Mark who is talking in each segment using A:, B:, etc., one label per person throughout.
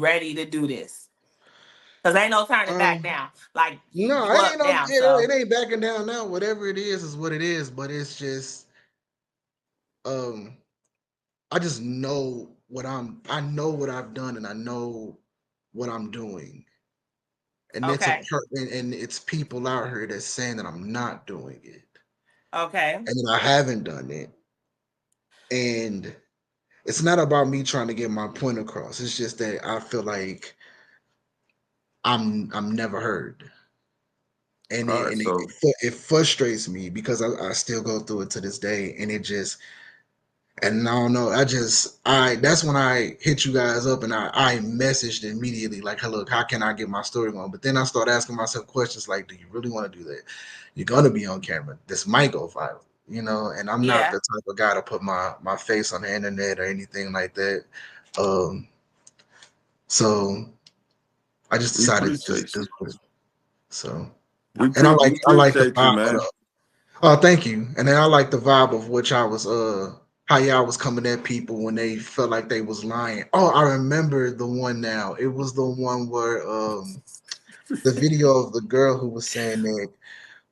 A: ready to do this? Because ain't no turning back
B: Um,
A: now. Like
B: no,
A: you
B: it ain't
A: up
B: no,
A: now, so
B: it ain't backing down now. Whatever it is what it is. But it's just, um, I just know I know what I've done, and I know what I'm doing, and it's
A: okay,
B: and it's people out here that's saying that I'm not doing it,
A: okay,
B: and that I haven't done it, and it's not about me trying to get my point across. It's just that I feel like I'm never heard, and
C: All right, so
B: it frustrates me because I still go through it to this day, and it just and I don't know. I that's when I hit you guys up, and I messaged immediately like, "Hey, look, how can I get my story going?" But then I start asking myself questions like, "Do you really want to do that? You're gonna be on camera. This might go viral, you know." And I'm not
A: yeah.
B: the type of guy to put my face on the internet or anything like that. Um, so I just
C: we
B: decided to just
C: appreciate
B: do
C: you.
B: it. So, and
C: We
B: I like the
C: appreciate you,
B: vibe.
C: man.
B: Oh, thank you. And then I like the vibe of which I was how y'all was coming at people when they felt like they was lying. Oh, I remember the one now. It was the one where the video of the girl who was saying that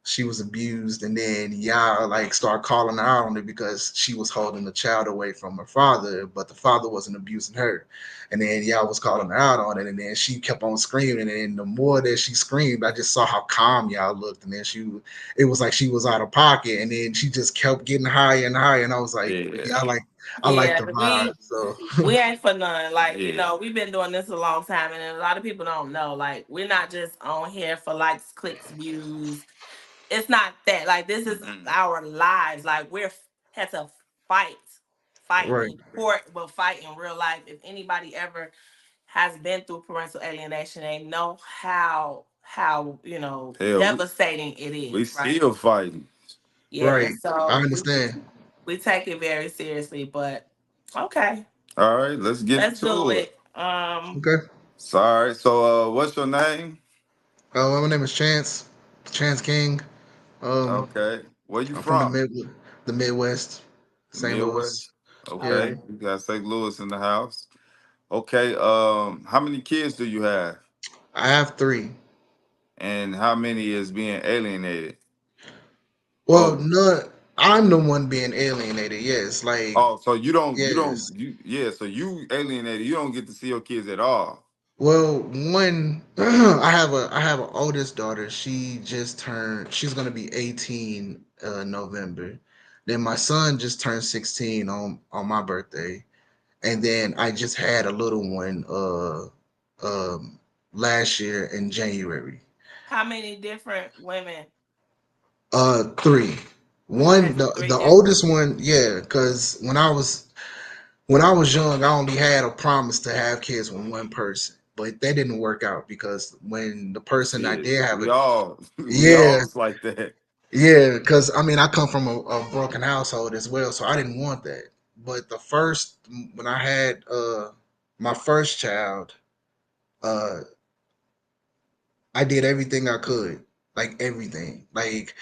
B: she was abused, and then y'all like start calling her out on it because she was holding the child away from her father, but the father wasn't abusing her. And then y'all was calling her out on it, and then she kept on screaming, and then the more that she screamed, I just saw how calm y'all looked, and then it was like she was out of pocket, and then she just kept getting higher and higher, and I was like,
C: Yeah,
B: yeah, I like
A: Yeah,
B: the vibe. So
A: we ain't for none. Like,
C: yeah.
A: we've been doing this a long time, and a lot of people don't know. Like, we're not just on here for likes, clicks, views. It's not that. Like, this is
C: Mm-mm.
A: our lives. Like, we're had to fight, fight
B: right,
A: in court, but fight in real life. If anybody ever has been through parental alienation, they know how
C: Hell,
A: devastating it
C: we
A: is. Right?
C: still fighting.
A: Yeah.
B: right. I
A: So
B: understand.
A: we take it very seriously. But okay.
C: All right, let's get
A: Let's do
C: to it.
A: it.
B: Okay.
C: Sorry. So, what's your name?
B: My name is Chance King. Um,
C: Okay. Where you
B: I'm from
C: from?
B: the Midwest,
C: The
B: St. Louis.
C: Midwest. Okay.
B: Yeah,
A: Okay.
C: We got St. Louis in the house. Okay. How many kids do you have?
B: I have three.
C: And how many is being alienated?
B: Well,
C: Oh,
B: no, I'm the one being alienated. Yes, like
C: oh, so
B: yes.
C: yeah, so you alienated. You don't get to see your kids at all.
B: Well, one I have an oldest daughter. She's gonna be 18 November. Then my son just turned 16 on my birthday. And then I just had a little one last year in January.
A: How many different women?
B: Three.
A: Okay,
B: One,
A: so three
B: the
A: different.
B: oldest one, yeah, because when I was young, I only had a promise to have kids with one person, but that didn't work out because when the person I
C: Shit,
B: did have
C: we
B: it,
C: all we
B: yeah,
C: all was like that.
B: yeah, because I mean I come from a broken household as well, so I didn't want that. But the first when I had my first child, uh I did everything I could, like everything. Like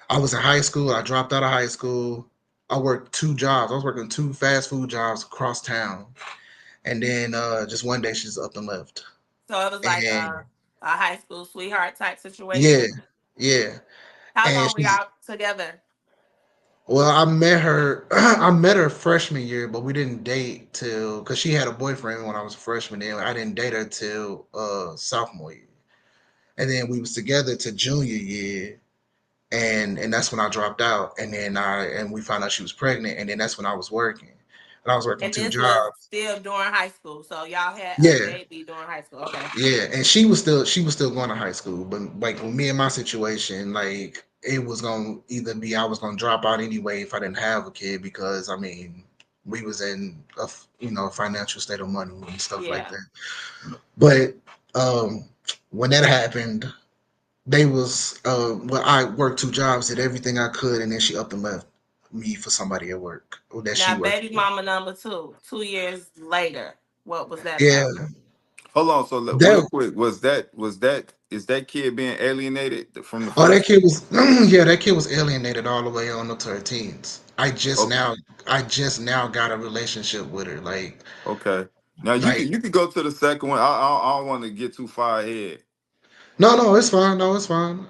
B: I was in high school. I dropped out of high school. I worked two jobs. I was working two fast food jobs across town, and then just one day she's up and left.
A: So it was like
B: And
A: a high school sweetheart type
B: yeah,
A: situation.
B: yeah,
A: How
B: and
A: long were
B: she's
A: y'all together?
B: well. I met her. I met her freshman year, but we didn't date till because she had a boyfriend when I was a freshman. And I didn't date her till sophomore year, and then we was together to junior year, and that's when I dropped out, and then we found out she was pregnant, and then that's when I was working, and I was working
A: And
B: two
A: this was
B: jobs.
A: still during high school. So y'all had a
B: Yeah,
A: baby during high school. Okay.
B: yeah, and she was still going to high school, but like with me and my situation, like it was gonna either be I was gonna drop out anyway if I didn't have a kid because I mean we was in a financial state of money and stuff like
A: Yeah.
B: that. But um, when that happened, they was well I worked two jobs, did everything I could, and then she up and left me for somebody at work that she
A: Now,
B: worked
A: baby
B: with.
A: mama number two, 2 years later. What was that
B: Yeah,
A: about?
C: Hold on, so real
B: that
C: quick, is that kid being alienated from the
B: oh that
C: first?
B: kid was yeah, that kid was alienated all the way on up to her teens.
C: Okay,
B: I just now got a relationship with her. Like
C: okay. Now
B: Like,
C: you could go to the second one. I don't want to get too far ahead.
B: no, no, it's fine. No, it's fine.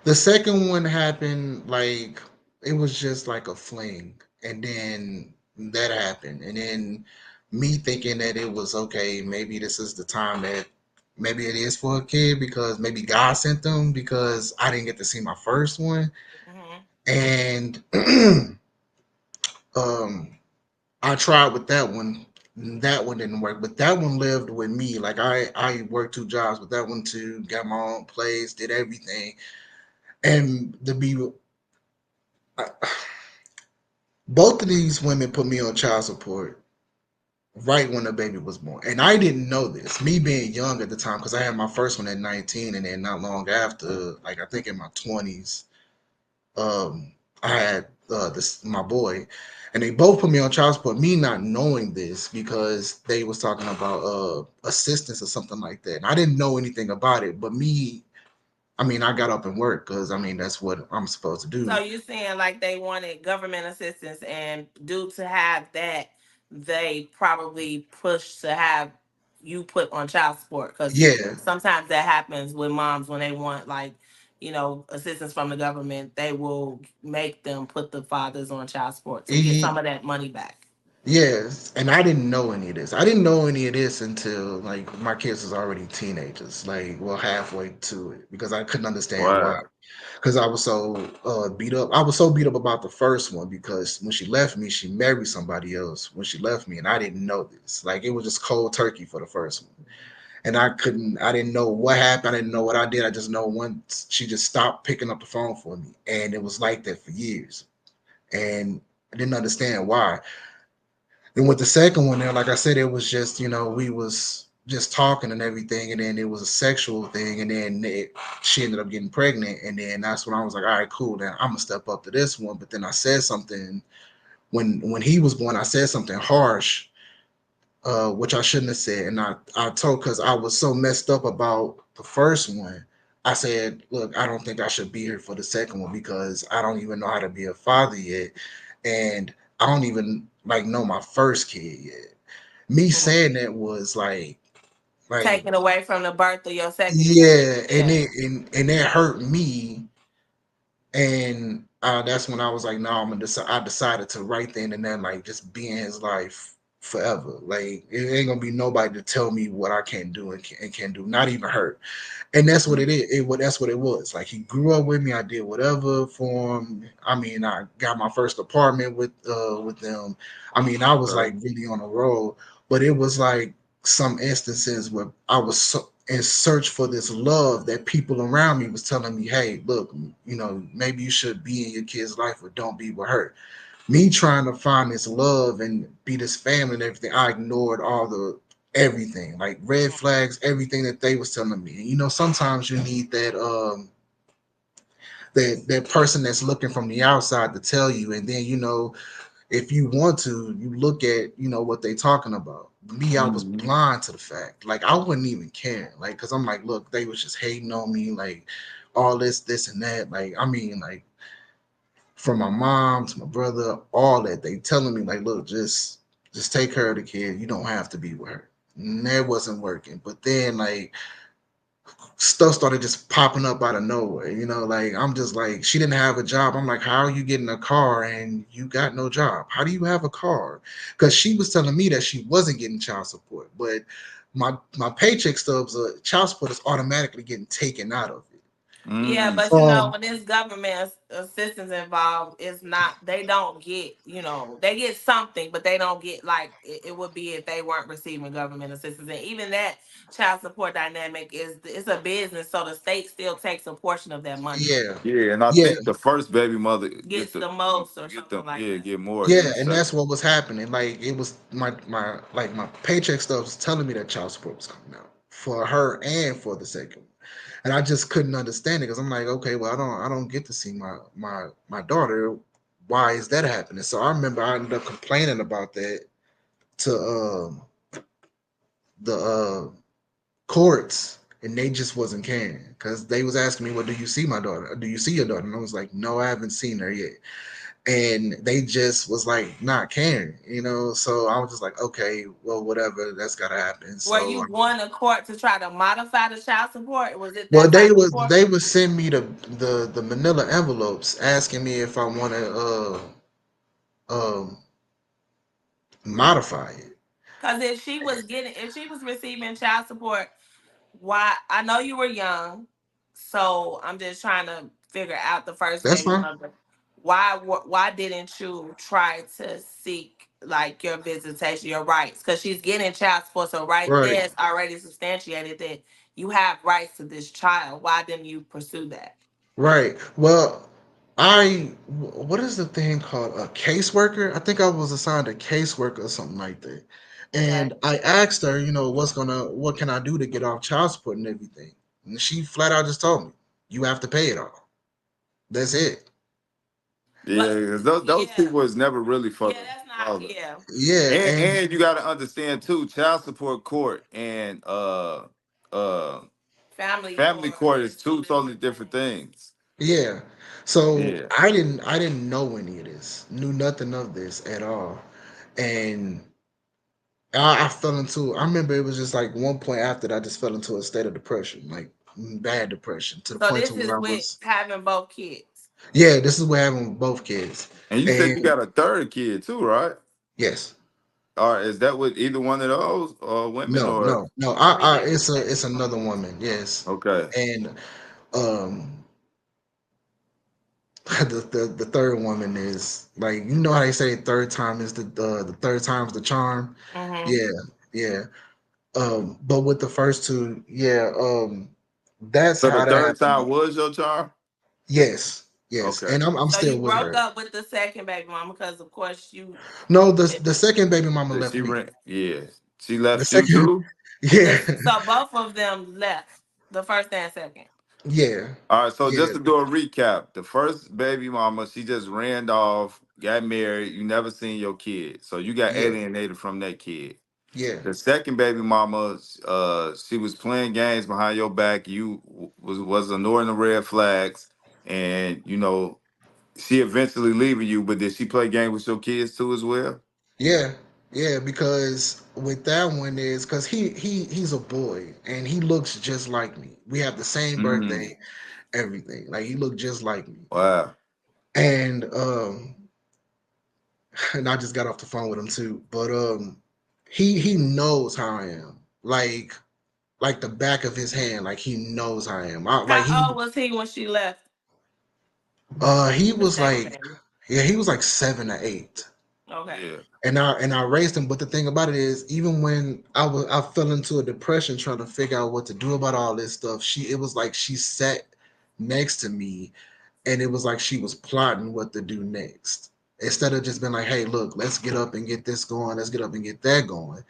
B: The second one happened like it was just like a fling, and then that happened, and then me thinking that it was okay. Maybe this is the time that maybe it is for a kid because maybe God sent them because I didn't get to see my first one,
A: Hmm.
B: and um, I tried with that one. That one didn't work, but that one lived with me. Like I worked two jobs, but that one too. Got my own place, did everything, and to be both of these women put me on child support right when the baby was born, and I didn't know this. Me being young at the time, because I had my first one at 19, and then not long after, like I think in my 20s, um, I had this my boy, and they both put me on child support. Me not knowing this because they was talking about assistance or something like that, and I didn't know anything about it. But me, I mean, I got up and worked because I mean that's what I'm supposed to
A: So
B: do.
A: you saying like they wanted government assistance, and due to have that, they probably pushed to have you put on child support because
B: Yeah,
A: sometimes that happens with moms when they want like assistance from the government. They will make them put the fathers on child support to get some of that money back.
B: yes, and I didn't know any of this. I didn't know any of this until like my kids was already teenagers, like well halfway to it, because I couldn't understand why.
C: Wow.
B: Because I was so beat up. I was so beat up about the first one because when she left me, she married somebody else when she left me, and I didn't know this. Like it was just cold turkey for the first one, and I didn't know what happened. I didn't know what I did. I just know once she just stopped picking up the phone for me, and it was like that for years, and I didn't understand why. Then with the second one there, like I said, it was just, we was just talking and everything, and then it was a sexual thing, and then she ended up getting pregnant, and then that's when I was like, all right, cool, then I'm gonna step up to this one. But then I said something when he was born, I said something harsh, which I shouldn't have said, and I told because I was so messed up about the first one. I said, look, I don't think I should be here for the second one because I don't even know how to be a father yet, and I don't even like know my first kid yet. Me
A: Mhm.
B: saying that was like
A: Taken away from the birth of your second kid.
B: yeah, and
A: Yeah.
B: and it hurt me, and that's when I was like, no, I'm gonna decide. I decided to right then and then like just be in his life forever. Like it ain't gonna be nobody to tell me what I can't do and can't do, not even her. And that's what it is. That's what it was. Like he grew up with me. I did whatever for him. I mean, I got my first apartment with them. I mean, I was
C: Okay.
B: like really on a roll. But it was like some instances where I was so in search for this love that people around me was telling me, hey, look, maybe you should be in your kid's life, but don't be with her. Me trying to find this love and be this family and everything, I ignored all the everything, like red flags, everything that they was telling me. And sometimes you need that person that's looking from the outside to tell you, and then if you want to, you look at what they talking about. Me, I was
C: Hmm.
B: blind to the fact, like I wouldn't even care, like because I'm like, look, they was just hating on me, like all this and that, like I mean, like from my mom to my brother, all that they telling me like, look, just take care of the kid. You don't have to be with her. And that wasn't working. But then like stuff started just popping up out of nowhere. Like I'm just like, she didn't have a job. I'm like, how are you getting a car and you got no job? How do you have a car? Because she was telling me that she wasn't getting child support, but my paycheck stubs, child support is automatically getting taken out of it.
A: Yeah,
C: Mm.
A: but
B: Um,
A: when there's government assistance involved, it's not, they don't get, they get something, but they don't get like it would be if they weren't receiving government assistance. And even that child support dynamic is it's a business, so the state still takes a portion of that money,
B: yeah,
C: Yeah, and I
B: yeah,
C: think the first baby mother
A: gets the most or
C: get the
A: something like that.
C: get more
B: yeah,
C: than the
B: and that's
C: second.
B: what was happening. Like it was my paycheck stuff was telling me that child support was coming out for her and for the second one. And I just couldn't understand it because I'm like, okay, well, I don't get to see my daughter. Why is that happening? So I remember I ended up complaining about that to the courts, and they just wasn't caring because they was asking me, well, do you see my daughter? Do you see your daughter? And I was like, no, I haven't seen her yet. and they just was like not caring, you know. So I was just like, okay, well, whatever, that's gotta happen.
A: Were
B: So
A: you going to court to try to modify the child support? Was it
B: well,
A: that
B: they
A: type of
B: was
A: court?
B: they would send me the manila envelopes asking me if I want to um modify it.
A: Because if she was receiving child support, why? I know you were young, so I'm just trying to figure out the first
B: That's
A: baby
B: fine.
A: mother. Why didn't you try to seek like your visitation, your rights? Because she's getting child support, so right
B: Right.
A: there it's already substantiated that you have rights to this child. Why didn't you pursue that?
B: Right. Well, what is the thing called, a caseworker? I think I was assigned a caseworker or something like that.
A: Okay.
B: And I asked her, what can I do to get off child support and everything? And she flat out just told me, you have to pay it all. That's it.
C: Yeah,
A: But
C: 'cause those
A: yeah,
C: people is never really for
A: yeah,
C: the
A: that's not
C: father.
A: yeah.
B: Yeah, and
C: And you got to understand too, child support court and uh
A: Family
C: family
A: court
C: court is
A: is two
C: two totally
A: different
C: different
A: things.
C: things.
B: yeah. So
C: Yeah.
B: I didn't know any of this, knew nothing of this at all. And I fell into. I remember it was just like one point after that, I just fell into a state of depression, like bad depression, to the
A: So
B: point to
A: this is
B: where I
A: with
B: was.
A: having both kids.
B: Yeah, this is what happened with both kids,
C: And you said you
B: and
C: got a third kid too, right?
B: yes,
C: Or is that with either one of those women
B: no,
C: or
B: no, no.
A: Three
B: It's
A: different
B: it's
A: baby
B: another
A: mamas.
B: woman. Yes,
C: okay.
B: and um, the third woman is like, how they say third time is the third time's the charm.
A: Mm-hmm.
B: Yeah, yeah. But with the first two, yeah. That's
C: So the
B: how that
C: third
B: happened.
C: time was your charm?
B: Yes, yes,
C: Okay.
B: and I'm
A: So
B: still
A: you
B: with
A: broke
B: her.
A: up with the second baby mama because, of course, you
B: No, the second baby mama
C: Did
B: left
C: she
B: me.
C: rent? Yeah. She
B: The
C: left you
B: second,
C: too?
B: yeah,
A: so both of them left the first and second.
B: yeah,
C: All right, so just
B: yeah,
C: to do a recap, the first baby mama, she just ran off, got married, you never seen your kid. So you got
B: yeah,
C: alienated from that kid.
B: yeah,
C: The second baby mama, she was playing games behind your back. You was ignoring the red flags, and she eventually leaving you. But did she play games with your kids too as well?
B: yeah, yeah. Because with that one is because he's a boy and he looks just like me. We have the same
C: Mm-hmm.
B: birthday, everything. Like he looked just like me.
C: Wow.
B: And and I just got off the phone with him too. But he knows how I am. Like the back of his hand. Like he knows how I am. Like
A: How old was he when she left
B: he
A: the
B: was
A: second
B: like,
A: baby?
B: yeah, he was like 7 or 8.
A: Okay.
C: Yeah.
B: And I raised him. But the thing about it is, even when I fell into a depression trying to figure out what to do about all this stuff, it was like she sat next to me, and it was like she was plotting what to do next. Instead of just being like, hey, look, let's get up and get this going, let's get up and get that going.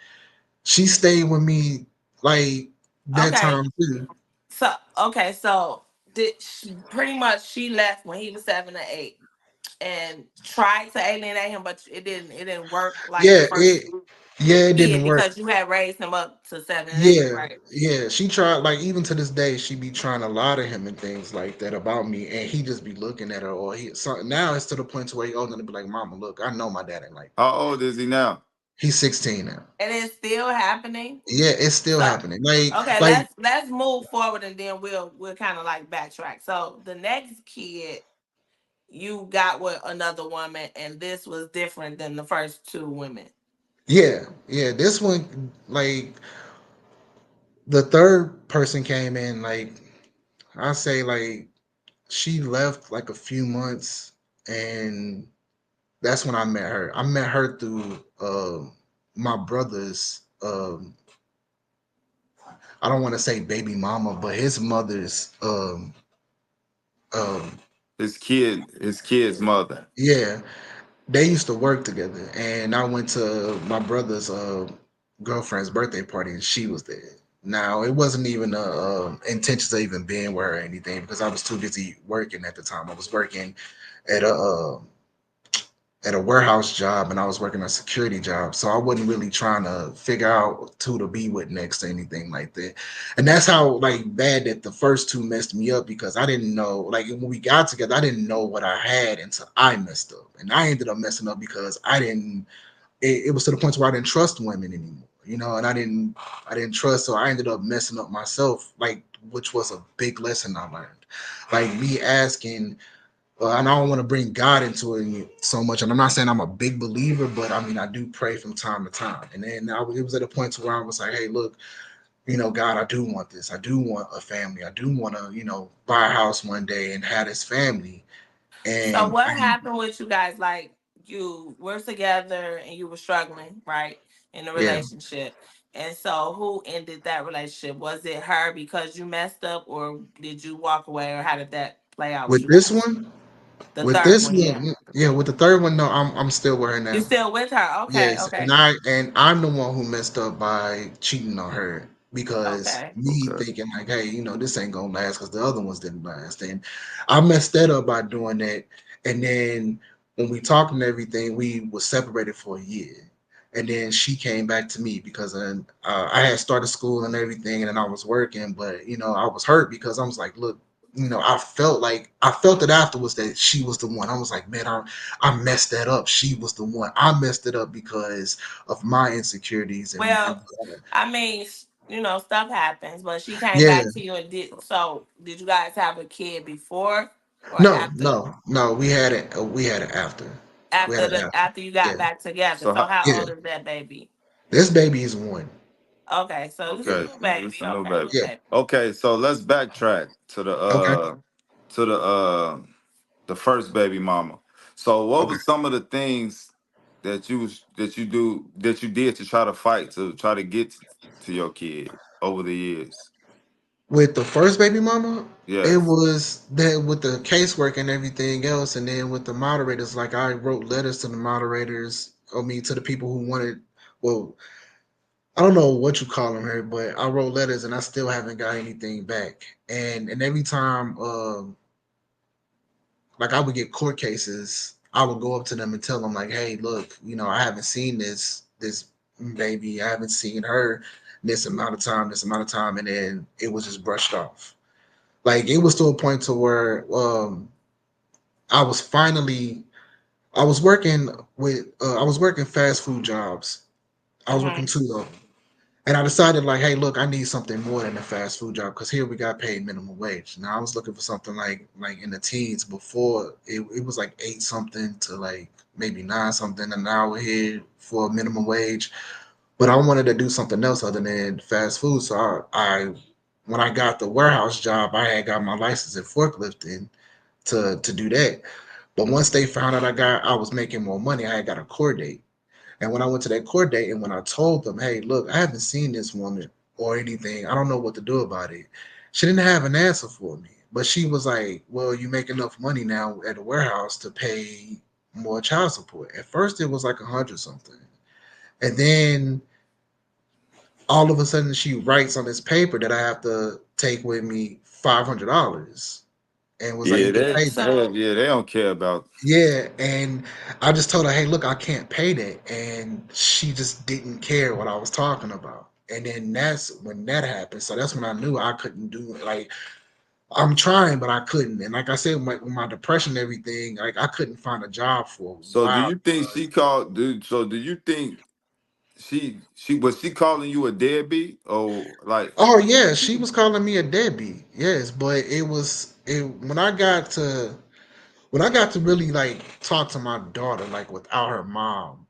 B: She stayed with me like that
A: Okay.
B: time too.
A: So pretty much she left when he was 7 or 8 and tried to alienate him, but it didn't work like the
B: Yeah,
A: first
B: it
A: kid
B: didn't work.
A: because you had raised him up to 7 and 8,
B: Yeah,
A: right?
B: yeah. She tried, like, even to this day, she be trying to lie to him and things like that about me, and he just be looking at her, or now it's to the point to where he older to be like, "Mama, look, I know my dad ain't like that."
C: How old is he now?
B: He's 16 now.
A: And it's still happening.
B: Yeah, it's still
A: So
B: happening. Like,
A: okay,
B: like,
A: let's move forward and then we'll kind of like backtrack. So the next kid you got with another woman, and this was different than the first two women.
B: yeah, yeah. This one, like, the third person came in, like, I say, like, she left like a few months, and that's when I met her. I met her through my brother's. I don't want to say baby mama, but his mother's. Um,
C: His kid's mother.
B: yeah, they used to work together, and I went to my brother's girlfriend's birthday party, and she was there. Now it wasn't even intention of even being with her or anything because I was too busy working at the time. I was working at at a warehouse job and I was working a security job. So I wasn't really trying to figure out who to be with next or anything like that. And that's how like bad that the first two messed me up because I didn't know like when we got together, I didn't know what I had until I messed up. And I ended up messing up because it was to the point where I didn't trust women anymore, you know, and I didn't trust, so I ended up messing up myself, like which was a big lesson I learned. Like me asking and I don't want to bring God into it so much. And I'm not saying I'm a big believer, but I mean, I do pray from time to time. And then it was at a point to where I was like, hey, look, you know, God, I do want this. I do want a family. I do want to, you know, buy a house one day and have this family.
A: So
B: And
A: what happened with you guys? Like you were together and you were struggling, right, in the
B: yeah,
A: relationship. And so who ended that relationship? Was it her because you messed up, or did you walk away, or how did that play out with
B: with
A: you
B: this
A: guys?
B: one,
A: The
B: with
A: third
B: this
A: one, yeah.
B: one, yeah, with the third one, no, I'm still with her
A: You
B: now.
A: still with her? Okay,
B: Yes,
A: okay,
B: and I'm the one who messed up by cheating on her because
A: okay.
B: me
C: Okay.
B: thinking like, hey, you know, this ain't gonna last because the other ones didn't last, and I messed that up by doing that. And then when we talked and everything, we were separated for a year, and then she came back to me because I had started school and everything, and then I was working, but you know, I was hurt because I was like, look. You know, I felt it afterwards that she was the one. I was like, man, I messed that up. She was the one. I messed it up because of my insecurities and
A: Well, I mean, stuff happens, but she came
B: yeah.
A: back to you and did. So, did you guys have a kid before or
B: No,
A: after?
B: no, no. We had it after. We had
A: After
B: it
A: the
B: after.
A: after you got
B: Yeah,
A: back together.
C: So
A: So,
C: how,
A: how
B: yeah.
A: old is that baby?
B: This baby is one.
A: Okay, so this is a
C: okay,
A: new
C: it's
A: baby.
C: a new
A: Okay,
C: baby.
A: new
B: Yeah.
A: baby.
C: Okay, so let's backtrack
B: Okay.
C: to the first baby mama. So what
B: Okay.
C: was some of the things that you did to try to fight to try to get to your kid over the years?
B: With the first baby mama, it
C: Yes.
B: was that with the casework and everything else, and then with the moderators, like I wrote letters to the moderators. I mean, to the people who wanted. Well, I don't know what you call them here, but I wrote letters and I still haven't got anything back. And every time, like I would get court cases, I would go up to them and tell them like, hey, look, you know, I haven't seen this baby, I haven't seen her this amount of time, and then it was just brushed off. Like it was to a point to where I was finally I was working fast food jobs. I was working
A: Hmm.
B: two of them. And I decided, like, hey, look, I need something more than a fast food job because here we got paid minimum wage. Now I was looking for something like in the teens before it was like eight something to like maybe nine something an hour here for minimum wage. But I wanted to do something else other than fast food. So I when I got the warehouse job, I had got my license in forklifting to do that. But once they found out I was making more money, I had got a court date. And when I went to that court date and when I told them, hey, look, I haven't seen this woman or anything, I don't know what to do about it. She didn't have an answer for me. But she was like, well, you make enough money now at the warehouse to pay more child support. At first, it was like a hundred something. And then all of a sudden, she writes on this paper that I have to take with me $500 and was like,
C: Yeah,
B: you can pay that.
A: So,
C: they don't care about.
B: Yeah, and I just told her, "Hey, look, I can't pay that," and she just didn't care what I was talking about. And then that's when that happened. So that's when I knew I couldn't do it. Like I'm trying, but I couldn't. And like I said, with my depression, and everything, like I couldn't find a job for a
C: So do
B: while.
C: you think she called dude so do you think she was she calling you a deadbeat or like
B: Oh yeah, she was calling me a deadbeat. Yes, but it when I got to really like talk to my daughter like without her mom,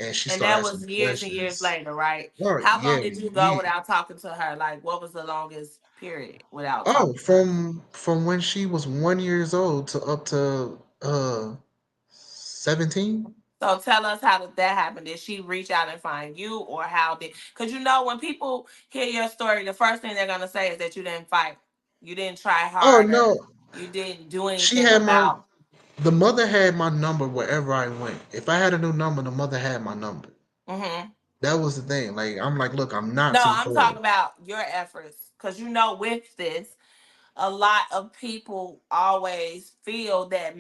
B: and she
A: and
B: started
A: that
B: asking
A: was
B: me
A: years and years
B: questions.
A: later, right?
B: Oh
A: How long
B: yeah,
A: did you go
B: yeah.
A: without talking to her? Like, what was the longest period without
B: Oh,
A: talking to her?
B: from when she was 1 years old to up to 17.
A: So tell us, how did that happen? Did she reach out and find you, or how did? Because when people hear your story, the first thing they're gonna say is that you didn't fight, you didn't try
B: Oh
A: harder,
B: no,
A: you didn't do
B: she
A: anything
B: had my
A: about.
B: the mother had my number wherever I went. If I had a new number, the mother had my number.
A: Hmm.
B: That was the thing. Like I'm like, look, I'm not
A: No,
B: too
A: I'm
B: far.
A: talking about your efforts, because with this. a lot of people always feel that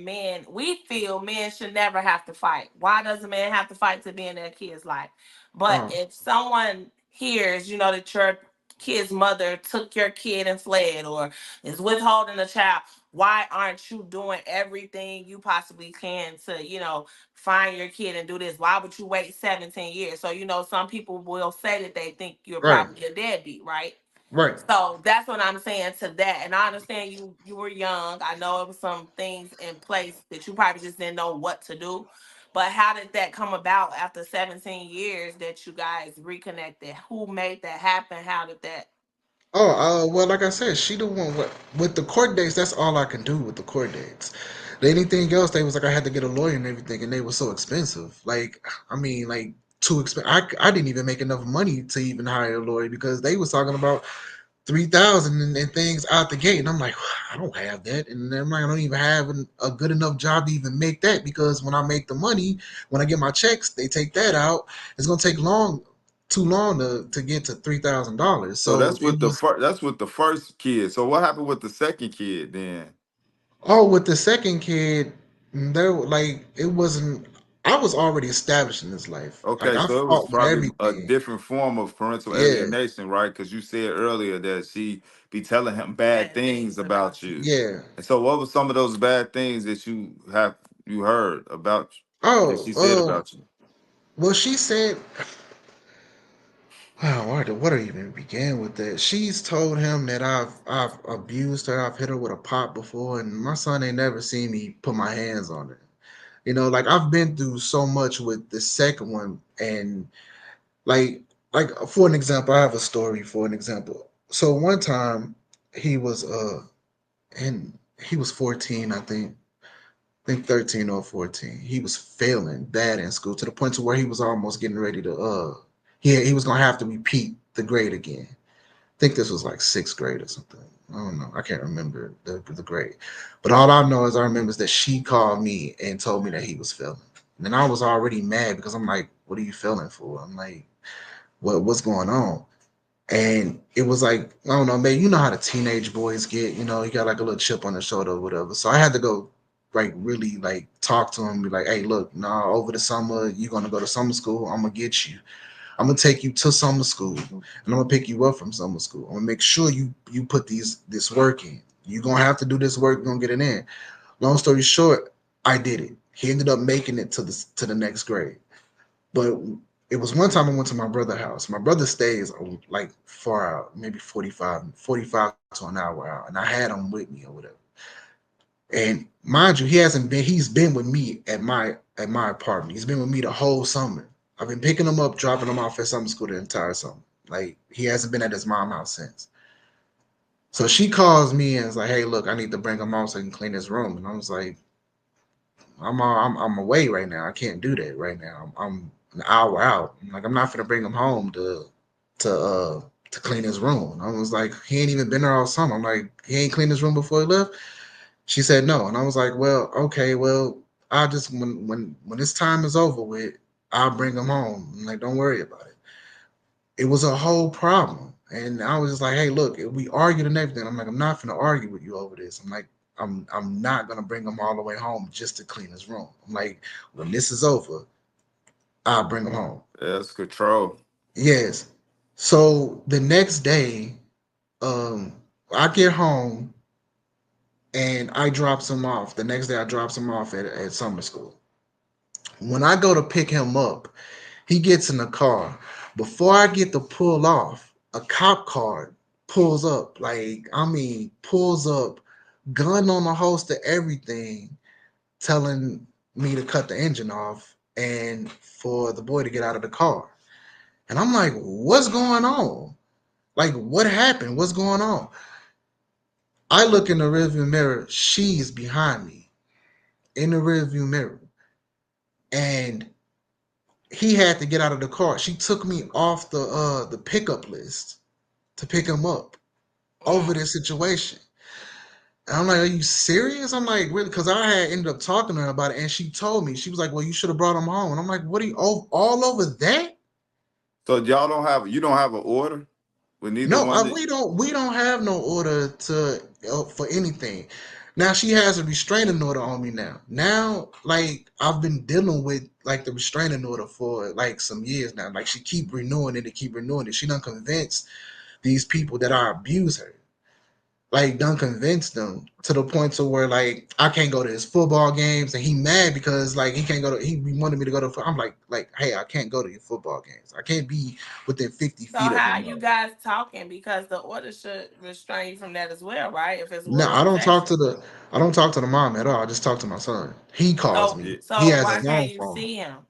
A: we feel men should never have to fight. Why does a man have to fight to be in their kid's life? But
B: Oh,
A: if someone hears, that your kid's mother took your kid and fled, or is withholding a child, why aren't you doing everything you possibly can to, find your kid and do this? Why would you wait 17 years? So, some people will say that they think you're
B: right,
A: probably a deadbeat, right?
B: right.
A: So that's what I'm saying to that. And I understand you were young. I know it was some things in place that you probably just didn't know what to do. But how did that come about after 17 years that you guys reconnected? Who made that happen? How did that?
B: Oh, well, like I said, she the one with the court dates. That's all I can do with the court dates. Anything else, they was like I had to get a lawyer and everything, and they were so expensive. Like, I mean, like too expensive. I didn't even make enough money to even hire a lawyer because they was talking about 3,000 and things out the gate, and I'm like, I don't have that, and I'm like, I don't even have a good enough job to even make that because when I make the money, when I get my checks, they take that out. It's gonna take too long to get to $3,000.
C: So
B: So
C: that's
B: it
C: with the
B: was.
C: first. That's with the first kid. So what happened with the second kid then?
B: Oh, with the second kid, there like it wasn't. I was already established in this life. Like
C: Okay,
B: I
C: so it was
B: fought with
C: probably a
B: everything.
C: different form of parental
B: Yeah,
C: alienation, right? Because you said earlier that she be telling him bad
A: Bad
C: things
A: things
C: about
A: about you.
C: you.
B: yeah.
C: And so, what were some of those bad things that you heard about that
B: Oh,
C: she said about you?
B: well, she said, wow, where do I even begin with that? She's told him that I've abused her. I've hit her with a pot before, and my son ain't never seen me put my hands on her. Like I've been through so much with the second one, and like for an example, I have a story for an example. So one time he was and he was 14, I think 13 or 14. He was failing bad in school to the point to where he was almost getting ready to he was gonna have to repeat the grade again. I think this was like sixth grade or something. I don't know. I can't remember the grade. But all I know is I remember is that she called me and told me that he was failing. And then I was already mad because I'm like, what are you failing for? I'm like, what's going on? And it was like, I don't know, man, you know how the teenage boys get, you got like a little chip on the shoulder or whatever. So I had to go like really like talk to him, be like, hey, look, nah, over the summer, you're gonna go to summer school, I'm gonna get you. I'm gonna take you to summer school and I'm gonna pick you up from summer school. I'm gonna make sure you put this work in. You're gonna have to do this work, you're gonna get it in. Long story short, I did it. He ended up making it to the next grade. But it was one time I went to my brother's house. My brother stays like far out, maybe 45 to an hour out, and I had him with me or whatever. And mind you, he's been with me at my apartment. He's been with me the whole summer. I've been picking him up, dropping him off at summer school the entire summer. Like he hasn't been at his mom's house since. So she calls me and is like, "Hey, look, I need to bring him home so I can clean his room." And I was like, I'm away right now. I can't do that right now. I'm an hour out. I'm like, I'm not gonna bring him home to uh to clean his room. And I was like, he ain't even been there all summer. I'm like, he ain't cleaned his room before he left. She said no, and I was like, well, okay, well, I'll just when this time is over with, I'll bring him home. I'm like, don't worry about it. It was a whole problem. And I was just like, hey, look, we argued and everything. I'm like, I'm not gonna argue with you over this. I'm like, I'm not gonna bring him all the way home just to clean his room. I'm like, when this is over, I'll bring him home.
C: That's control.
B: Yes. So the next day, um, I get home and I drops him off. The next day I drops him off at summer school. When I go to pick him up, he gets in the car. Before I get to pull off, a cop car pulls up. Like, I mean, pulls up, gun on the holster, everything, telling me to cut the engine off and for the boy to get out of the car. And I'm like, what's going on? Like, what happened? What's going on? I look in the rearview mirror. She's behind me in the rearview mirror. And he had to get out of the car. She took me off the pickup list to pick him up over
A: Mm.
B: this situation. And I'm like, are you serious? I'm like, really? Because I had ended up talking to her about it, and she told me, she was like, well, you should have brought him home. And I'm like, what are you all over that?
C: So you don't have an order With neither
B: No,
C: one.
B: we don't have no order to for anything. Now she has a restraining order on me now. Now, like I've been dealing with like the restraining order for like some years now. Like she keep renewing it and keep renewing it. She done convinced these people that I abuse her. Like done convinced them to the point to where like I can't go to his football games and he mad because like he can't go to he wanted me to go to I'm like hey, I can't go to your football games. I can't be within 50
A: So
B: feet of
A: how
B: your
A: are you
B: mom.
A: guys talking? Because the order should restrain you from that as well, right? If it's
B: No,
A: willful possession.
B: I don't talk to the mom at all. I just talk to my son. He calls
A: So
B: me.
C: Yeah.
B: He
A: so
B: has
A: why
B: his own
A: can't you
B: phone.
A: see him?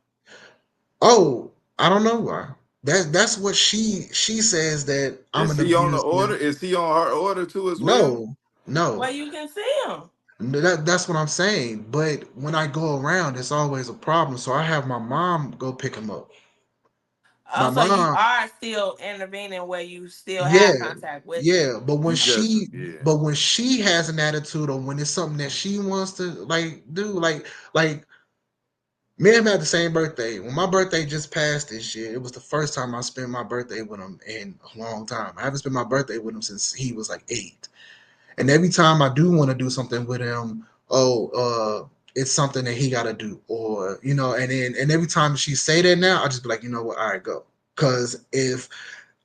B: Oh, I don't know why. That's what she says that I'm
C: Is
B: an
C: he on the
B: abuser.
C: order? Is he on her order too as well?
B: No, no.
A: Well, you can see him.
B: That's what I'm saying. But when I go around, it's always a problem. So I have my mom go pick him up. My
A: Oh, so you
B: mom,
A: are still intervening where you still
B: yeah,
A: have contact with him.
B: yeah. But when
C: You just
B: she,
C: yeah.
B: but when she has an attitude, or when it's something that she wants to like do, like me and him had the same birthday. When my birthday just passed this year, it was the first time I spent my birthday with him in a long time. I haven't spent my birthday with him since he was like 8. And every time I do want to do something with him, it's something that he got to do, or and every time she say that now, I just be like, you know what, all right, go. Because if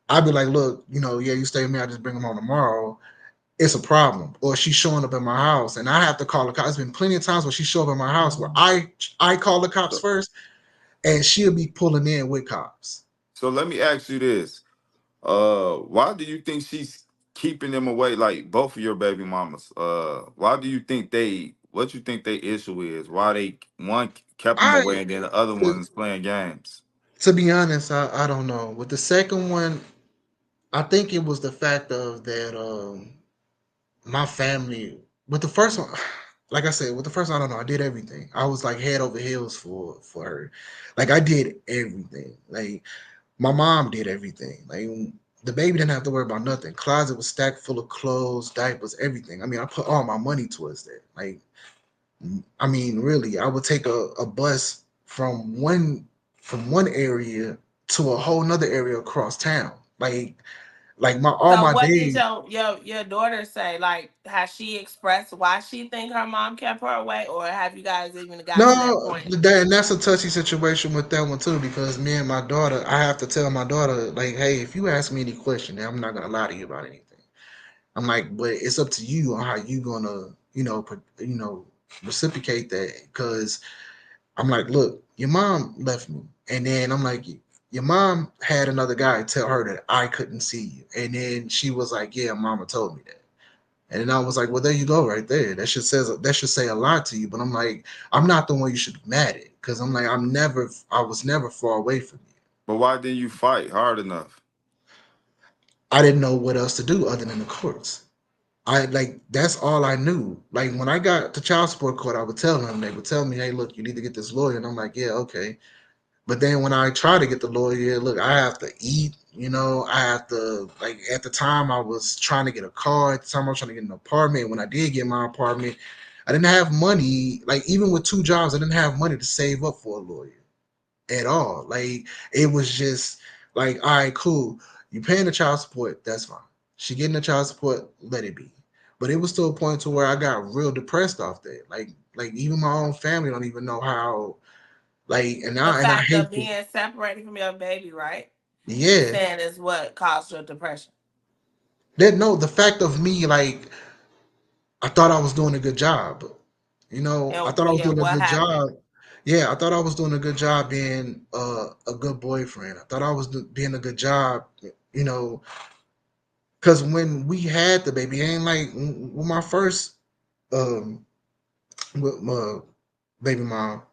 B: I be like, look, yeah, you stay with me, I just bring him home tomorrow. It's a problem. Or she's showing up at my house, and I have to call the cops. It's been plenty of times where she show up at my house where I call the cops
C: So,
B: first, and she'll be pulling in with cops.
C: so let me ask you this. Why do you think she's keeping them away, like both of your baby mamas? Why do you think what you think their issue is? Why they one kept them
B: I
C: away and then the other
B: to,
C: one's playing games?
B: to be honest, I don't know. With the second one, I think it was the fact of that my family with the first one, like I said, with the first one, I don't know. I did everything. I was like head over heels for her. Like I did everything. Like my mom did everything. Like the baby didn't have to worry about nothing. Closet was stacked full of clothes, diapers, everything. I mean, I put all my money towards that. Like I mean, really, I would take a bus from one area to a whole nother area across town. Like my all
A: So
B: my
A: what did
B: days.
A: your daughter say? Like, has she expressed why she think her mom kept her away, or have you guys even got to that
B: No,
A: point?
B: and that's a touchy situation with that one too, because me and my daughter, I have to tell my daughter, like, hey, if you ask me any question, then I'm not gonna lie to you about anything. I'm like, but it's up to you on how you gonna, reciprocate that. Because I'm like, look, your mom left me, and then I'm like, your mom had another guy tell her that I couldn't see you, and then she was like, yeah, mama told me that. And then I was like, well, there you go, right there. That should say a lot to you. But I'm like, I'm not the one you should be mad at, because I'm like, I was never far away from you.
C: But why didn't you fight hard enough?
B: I didn't know what else to do other than the courts. I like that's all I knew. Like when I got to child support court, I would tell them. They would tell me, hey, look, you need to get this lawyer, and I'm like, yeah, okay. But then when I try to get the lawyer, yeah, look, I have to eat. I have to like at the time I was trying to get a car. At the time I was trying to get an apartment. When I did get my apartment, I didn't have money. Like even with 2 jobs, I didn't have money to save up for a lawyer at all. Like it was just like, all right, cool. You paying the child support, that's fine. She getting the child support, let it be. But it was to a point to where I got real depressed off that. Like even my own family don't even know how. Like
A: The
B: and I
A: fact
B: hate
A: of
B: to,
A: being separated from your baby, right? You
B: yeah.
A: saying is what caused your depression.
B: That no, the fact of me, like I thought I was doing a good job. I
A: And
B: thought I was
A: yeah,
B: doing a
A: what
B: good
A: happened?
B: job. Yeah, I thought I was doing a good job being a good boyfriend. I thought I was being a good job, you know, because when we had the baby, it ain't like when my first um with my baby mom,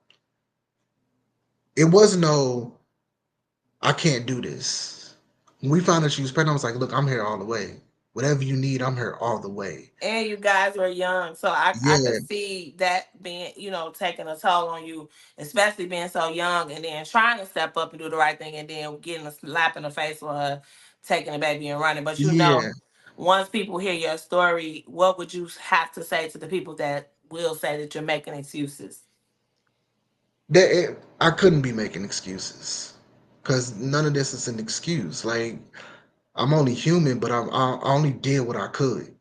B: it was no, I can't do this. When we found out she was pregnant, I was like, look, I'm here all the way. Whatever you need, I'm here all the way.
A: And you guys were young, so I could
B: Yeah,
A: see that being taking a toll on you, especially being so young and then trying to step up and do the right thing and then getting a slap in the face for her taking the baby and running. But
B: yeah.
A: once people hear your story, what would you have to say to the people that will say that you're making excuses?
B: I couldn't be making excuses because none of this is an excuse. Like I'm only human, but I only did what I could.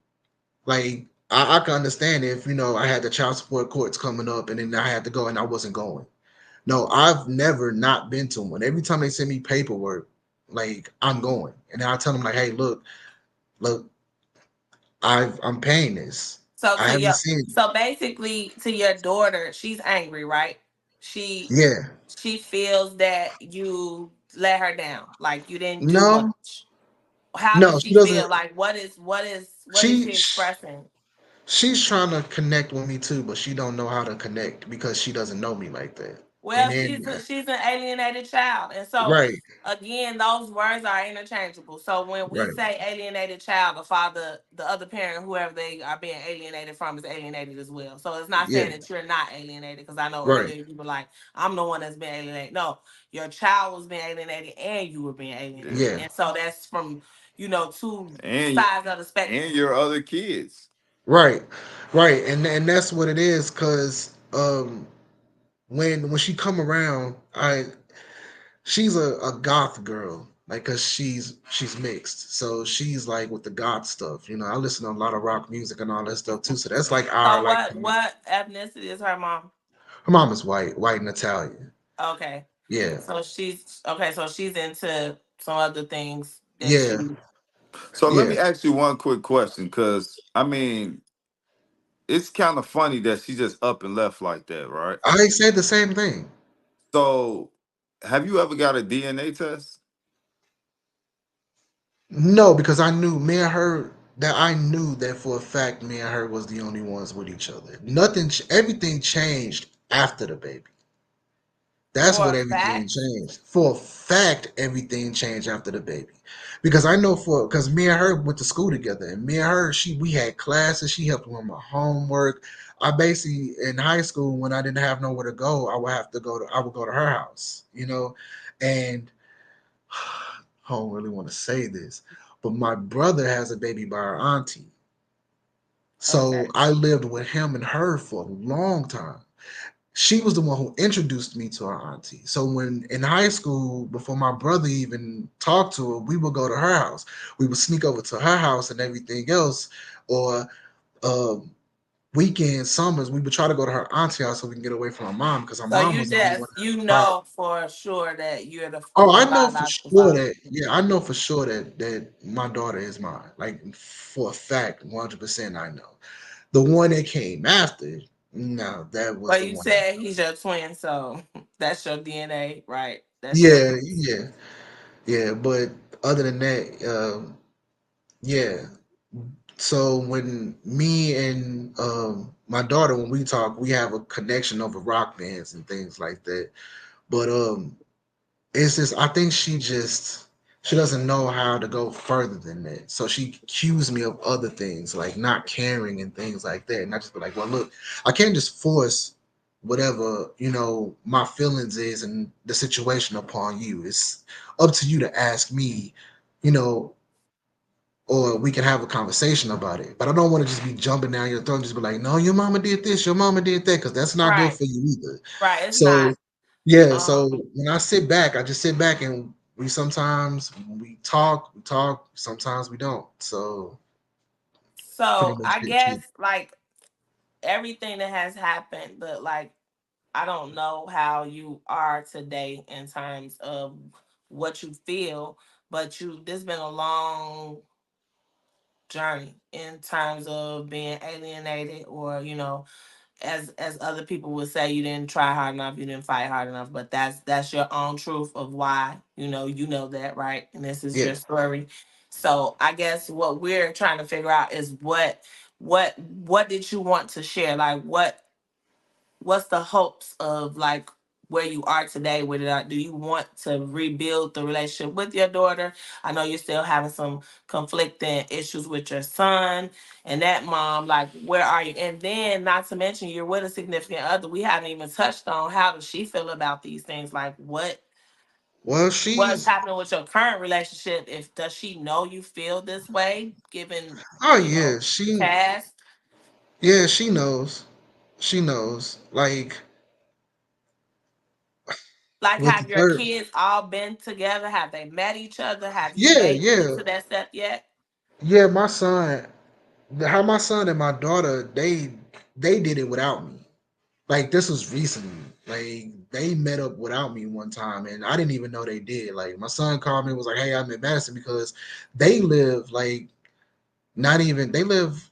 B: Like I can understand if I had the child support courts coming up, and then I had to go, and I wasn't going. No, I've never not been to one. Every time they send me paperwork, like I'm going, and then I tell them like, hey, look, I'm paying this.
A: So
B: I
A: to
B: haven't
A: your
B: seen.
A: so basically to your daughter, she's angry, right? She
B: Yeah,
A: she feels that you let her down, like you didn't do
B: no,
A: much. How
B: no,
A: does
B: she
A: she feel?
B: doesn't.
A: Like what is
B: She
A: she expressing?
B: she's trying to connect with me too, but she don't know how to connect because she doesn't know me like that. And
A: Well,
B: then
A: she's an alienated child, and so
B: right,
A: again, those words are interchangeable. So when we
B: right,
A: say alienated child, the father, the other parent, whoever they are being alienated from, is alienated as well. So it's not
B: yeah,
A: saying that you're not alienated, because I know
B: right,
A: earlier you were like, "I'm the one that's been alienated." No, your child was being alienated, and you were being alienated,
C: Yeah.
B: yeah,
A: and so that's from two
C: And
A: sides of the
C: and
A: spectrum.
C: your other kids.
B: right, right, and that's what it is. Cause when she come around, she's a goth girl, like, cause she's mixed, so she's like with the goth stuff. I listen to a lot of rock music and all that stuff too. So that's like our
A: So
B: like.
A: what ethnicity is her mom?
B: Her mom is white and Italian.
A: Okay.
B: Yeah,
A: So she's okay. So she's into some other things that
B: yeah,
A: you.
C: So let
B: yeah.
C: me ask you one quick question, because I mean, it's kind of funny that she just up and left like that, right?
B: I said the same thing.
C: So, have you ever got a DNA test?
B: No, because I knew me and her that I knew that for a fact me and her was the only ones with each other. Everything changed after the baby. That's
A: For
B: what
A: a
B: everything
A: fact.
B: changed. For a fact, everything changed after the baby. Because I know because me and her went to school together, and me and her, we had classes. She helped me with my homework. I basically in high school when I didn't have nowhere to go, I would go to her house, and I don't really want to say this, but my brother has a baby by our auntie. So
A: Okay.
B: I lived with him and her for a long time. She was the one who introduced me to our auntie. So when in high school, before my brother even talked to her, we would go to her house. We would sneak over to her house and everything else. Or um, weekend summers, we would try to go to her auntie house so we can get away from our mom because our
A: So
B: mom
A: you
B: was the only one
A: just
B: that had.
A: for sure that you're
B: Oh, I
A: the
B: know for
A: biological
B: sure
A: father.
B: that. Yeah, I know for sure that my daughter is mine. Like for a fact, 100%. I know the one that came after. No, that was
A: But
B: the
A: you
B: one.
A: said he's your twin, so that's your DNA, right? That's your.
B: Yeah, yeah, yeah. But other than that, yeah. So when me and my daughter, when we talk, we have a connection over rock bands and things like that. But it's just I think she doesn't know how to go further than that. So she accused me of other things like not caring and things like that. And I just be like, well, look, I can't just force whatever my feelings is and the situation upon you. It's up to you to ask me, you know, or we can have a conversation about it. But I don't want to just be jumping down your throat and just be like, no, your mama did this, your mama did that, because that's not good
A: Right.
B: for you either.
A: Right. It's
B: So
A: not.
B: yeah, so
A: Um.
B: when I sit back, I just sit back and we sometimes we talk, sometimes we don't. So pretty
A: So
B: much
A: I
B: get
A: guess
B: you.
A: like everything that has happened, but like I don't know how you are today in terms of what you feel, but this been a long journey in terms of being alienated, or as other people would say, you didn't try hard enough, you didn't fight hard enough, but that's your own truth of why you know that, right? And this is
B: Yeah.
A: your story. So I guess what we're trying to figure out is what did you want to share, like what's the hopes of like where you are today with it? Do you want to rebuild the relationship with your daughter? I know you're still having some conflicting issues with your son and that mom. Like, where are you? And then, not to mention, you're with a significant other. We haven't even touched on how does she feel about these things? Like,
B: Well,
A: what's
B: she's
A: happening with your current relationship? If does she know you feel this way, given
B: oh
A: you know
B: yeah, she
A: past?
B: yeah, she knows. She knows. Like
A: Like,
B: with the
A: have your
B: third.
A: kids all been together? Have they met each other? Have you
B: Yeah,
A: made it
B: yeah,
A: to that step yet?
B: yeah. My son, how my son and my daughter, they did it without me. Like this was recently. Like they met up without me one time, and I didn't even know they did. Like my son called me and was like, "Hey, I'm in Madison," because they live like not even. They live.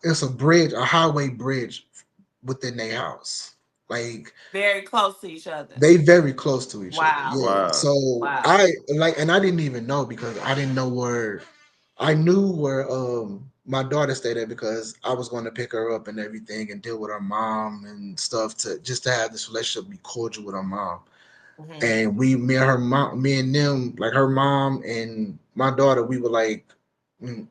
B: It's a bridge, a highway bridge within their house. Like
A: Very close to each other.
B: they very close to each other.
A: Wow.
B: Yeah.
C: Wow.
B: So
A: Wow.
B: I like, and I didn't even know because I didn't know where. I knew where my daughter stayed at because I was going to pick her up and everything and deal with her mom and stuff to just to have this relationship be cordial with her mom.
A: Hmm.
B: And me and her mom, me and them, like her mom and my daughter, we would like mm,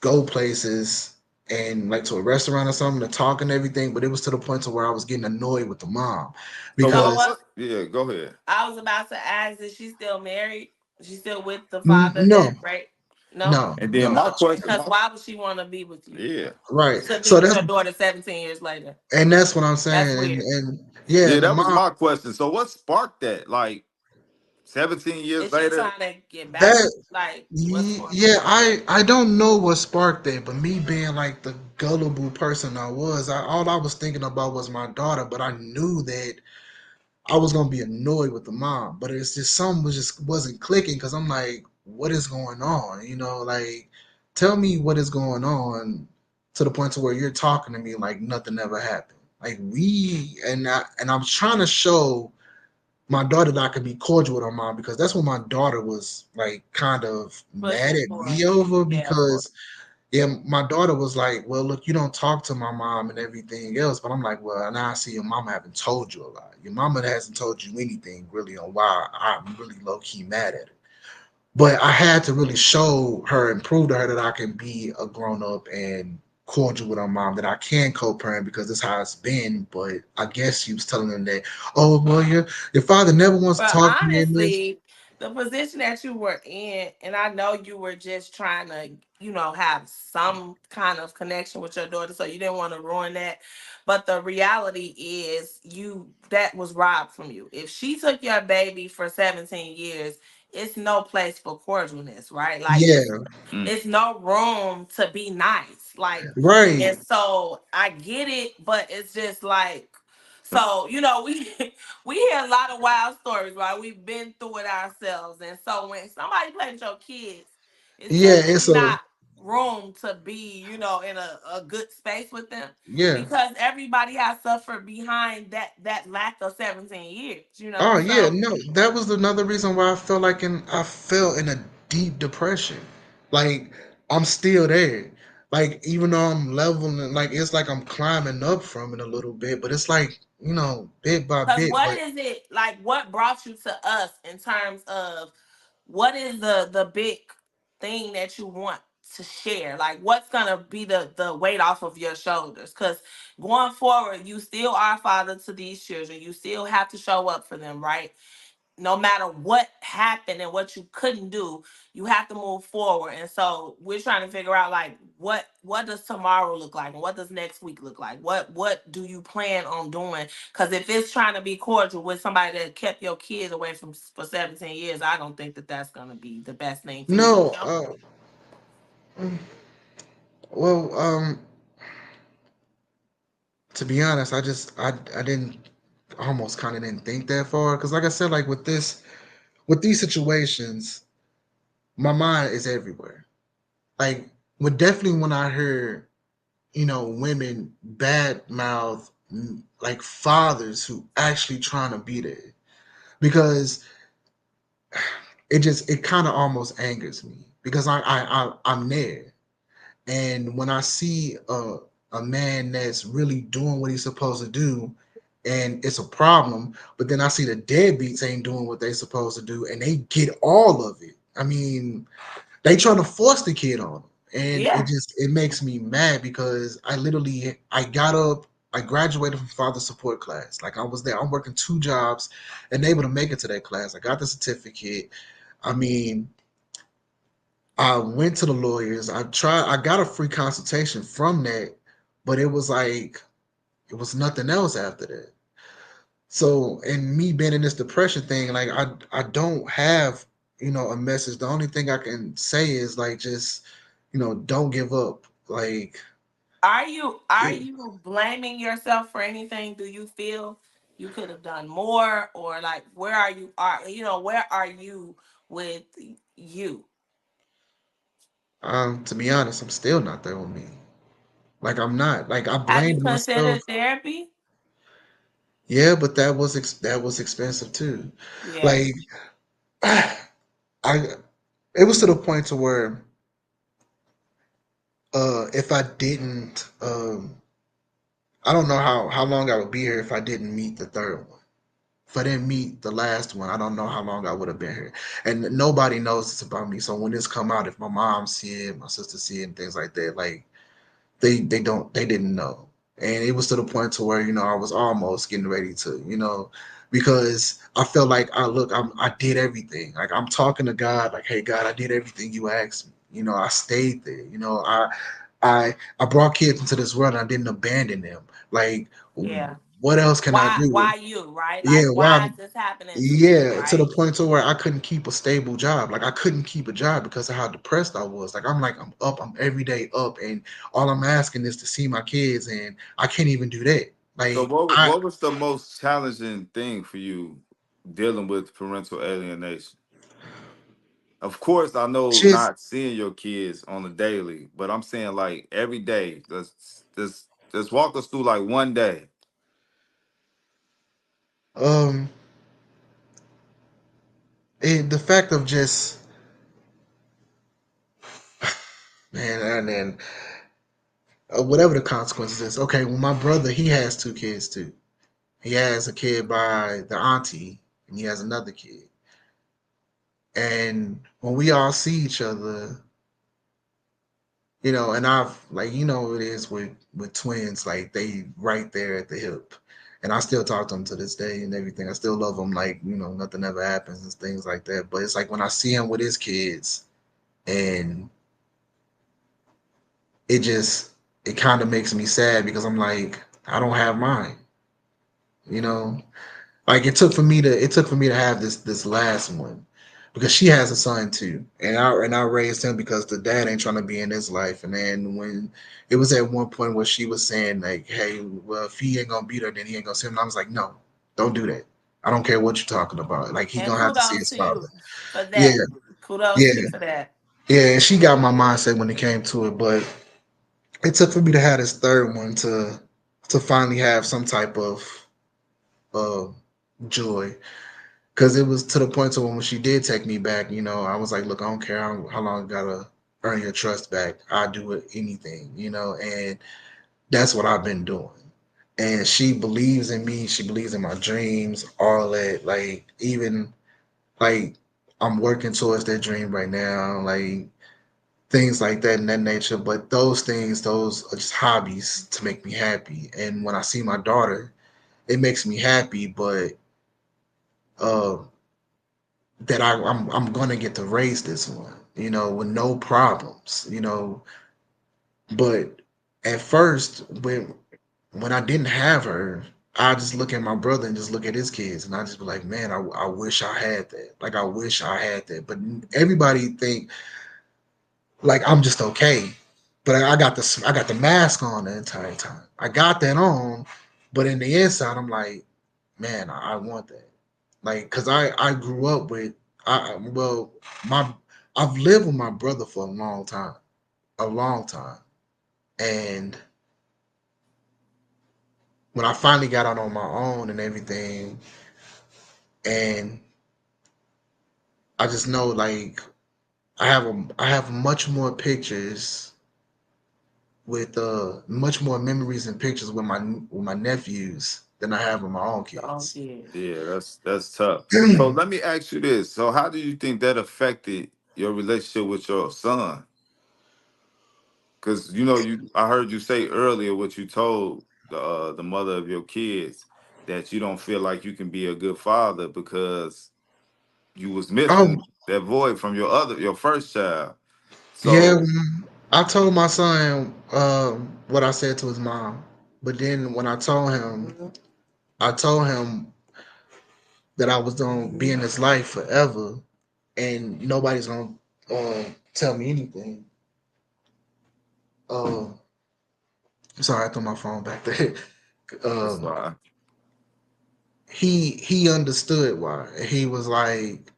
B: go places and like to a restaurant or something to talk and everything. But it was to the point to where I was getting annoyed with the mom
C: So
A: So
C: what?
B: because
A: what?
C: What? Yeah, go ahead.
A: I was about to ask, is she still married? She's still with the father
B: no,
A: that, right? No?
C: And then
B: no,
C: my question,
A: Because why would she want to be with you?
C: yeah,
B: right.
A: To be
B: So
A: with
B: that's
A: her daughter 17 years later.
B: and that's what I'm
A: That's
B: saying.
A: weird.
B: And yeah,
C: yeah,
B: and the
C: that was
B: mom
C: my question. So what sparked that? Like 17 years
A: Is she
C: later.
A: trying to get back with,
B: that
A: like, what's going on?
B: yeah, I don't know what sparked that, but me being like the gullible person I was, all I was thinking about was my daughter, but I knew that I was gonna be annoyed with the mom, but it's just something was just wasn't clicking because I'm like, what is going on? Like tell me what is going on to the point to where you're talking to me like nothing ever happened. Like and I'm trying to show my daughter that I could be cordial with her mom because that's what my daughter was like kind of mad
A: Pushing
B: at
A: for?
B: me over
A: Yeah.
B: because yeah, my daughter was like, "Well, look, you don't talk to my mom and everything else." But I'm like, "Well, now I see your mama haven't told you a lot. Your mama hasn't told you anything really on why I'm really low key mad at her." But I had to really show her and prove to her that I can be a grown up and cordial with her mom, that I can co-parent because that's how it's been. But I guess she was telling them that, "Oh, well, your father never wants to
A: But
B: talk to me in this."
A: honestly, the position that you were in, and I know you were just trying to, have some kind of connection with your daughter, so you didn't want to ruin that. But the reality is, that was robbed from you. If she took your baby for 17 years, it's no place for cordialness, right? Like it's
B: Yeah,
C: Mm.
A: it's no room to be nice. Like,
B: right.
A: and so I get it, but it's just like, so we we hear a lot of wild stories, right? We've been through it ourselves. And so when somebody plays with your kids, it's
B: Yeah,
A: typically
B: it's a
A: not room to be, in a good space with them,
B: yeah.
A: because everybody has suffered behind that lack of 17 years.
B: Oh yeah,
A: So
B: no, that was another reason why I fell in a deep depression. Like I'm still there. Like even though I'm leveling, like it's like I'm climbing up from it a little bit, but it's like bit by
A: because
B: bit.
A: what
B: But
A: is it like, what brought you to us in terms of what is the big thing that you want to share? Like, what's gonna be the weight off of your shoulders? Because going forward, you still are a father to these children. You still have to show up for them, right? No matter what happened and what you couldn't do, you have to move forward. And so we're trying to figure out, like, what does tomorrow look like, and what does next week look like? What do you plan on doing? Because if it's trying to be cordial with somebody that kept your kids away from for 17 years, I don't think that that's gonna be the best thing for you.
B: no, well, to be honest, I didn't almost kind of didn't think that far because, like I said, like with these situations, my mind is everywhere. Like, but definitely when I heard women bad mouth like fathers who actually trying to be there because it kind of almost angers me because I'm there, and when I see a man that's really doing what he's supposed to do, and it's a problem, but then I see the deadbeats ain't doing what they supposed to do, and they get all of it. I mean, they trying to force the kid on him, and
A: Yeah.
B: it makes me mad because I got up, I graduated from father support class. Like I was there, I'm working two jobs and able to make it to that class. I got the certificate. I mean, I went to the lawyers. I got a free consultation from that, but it was like it was nothing else after that. So, and me being in this depression thing, like I don't have, a message. The only thing I can say is like just, don't give up. Like
A: Are
B: it,
A: you blaming yourself for anything? Do you feel you could have done more, or like where where are you with you?
B: to be honest, I'm still not there with me. Like I'm not. Like I
A: Have you
B: blamed myself.
A: considered therapy?
B: Yeah, but that was expensive too.
A: Yeah,
B: Like I it was to the point to where if I didn't I don't know how long I would be here if I didn't meet the third one. If I didn't meet the last one, I don't know how long I would have been here. And nobody knows this about me. So when this come out, if my mom see it, my sister see it, and things like that, like they didn't know. And it was to the point to where I was almost getting ready to because I felt like I did everything. Like I'm talking to God, like, hey God, I did everything you asked me. I stayed there. I brought kids into this world and I didn't abandon them. Like,
A: yeah.
B: what else can I do?
A: Why you, right?
B: Yeah,
A: Like
B: why?
A: why is this happening to you,
B: Yeah, to the
A: right?
B: point to where I couldn't keep a stable job. Like I couldn't keep a job because of how depressed I was. I'm up, I'm every day up, and all I'm asking is to see my kids, and I can't even do that.
C: So
B: Like I
C: what was the most challenging thing for you dealing with parental alienation? Of course, I know
B: just
C: not seeing your kids on a daily, but I'm saying like every day. Just walk us through like one day.
B: um and the fact of just man, and then whatever the consequences is. Okay, well my brother he has two kids too. He has a kid by the auntie, and he has another kid. And when we all see each other, and I've like it is with twins, like they right there at the hip, and I still talk to them to this day and everything. I still love them, like nothing ever happens and things like that. But it's like when I see him with his kids, and it kind of makes me sad because I'm like I don't have mine, you know. Like it took for me to have this last one because she has a son too, and I raised him because the dad ain't trying to be in his life. And then when it was at one point where she was saying like, "Hey, well if he ain't gonna beat her, then he ain't gonna see him," and I was like, "No, don't do that. I don't care what you're talking about. Like he
A: And
B: gonna have to see
A: kudos
B: his
A: to
B: father."
A: you for
B: Yeah,
A: that. Kudos
B: yeah,
A: to you for that.
B: yeah. And she got my mindset when it came to it, but it took for me to have this third one to finally have some type of uh joy. Because it was to the point to when she did take me back, I was like, look, I don't care how long I gotta earn your trust back. I do it anything, and that's what I've been doing. And she believes in me. She believes in my dreams, all that. Like even like I'm working towards that dream right now, like things like that in that nature. But those things, those are just hobbies to make me happy. And when I see my daughter, it makes me happy. But uh, that I'm gonna get to raise this one, with no problems, But at first, when I didn't have her, I just look at my brother and just look at his kids, and I just be like, man, I wish I had that. Like I wish I had that. But everybody think like I'm just okay. But I got the mask on the entire time. I got that on, but in the inside, I'm like, man, I want that. Like, cause I grew up with well my I've lived with my brother for a long time, and when I finally got out on my own and everything, and I just know like I have much more pictures with much more memories and pictures with my nephews than I have with my own
A: Oh,
B: kids.
A: kids.
C: Yeah, that's tough. So let me ask you this. So how do you think that affected your relationship with your son? Because I heard you say earlier what you told the mother of your kids that you don't feel like you can be a good father because you was
B: Oh
C: missing that void from your first child.
B: yeah,
C: So
B: I told my son what I said to his mom, but then when I told him that I was gonna be in this life forever, and nobody's gonna tell me anything. Uh, sorry, I threw my phone back there.
C: That's
B: Um,
C: fine.
B: he understood why. He was like,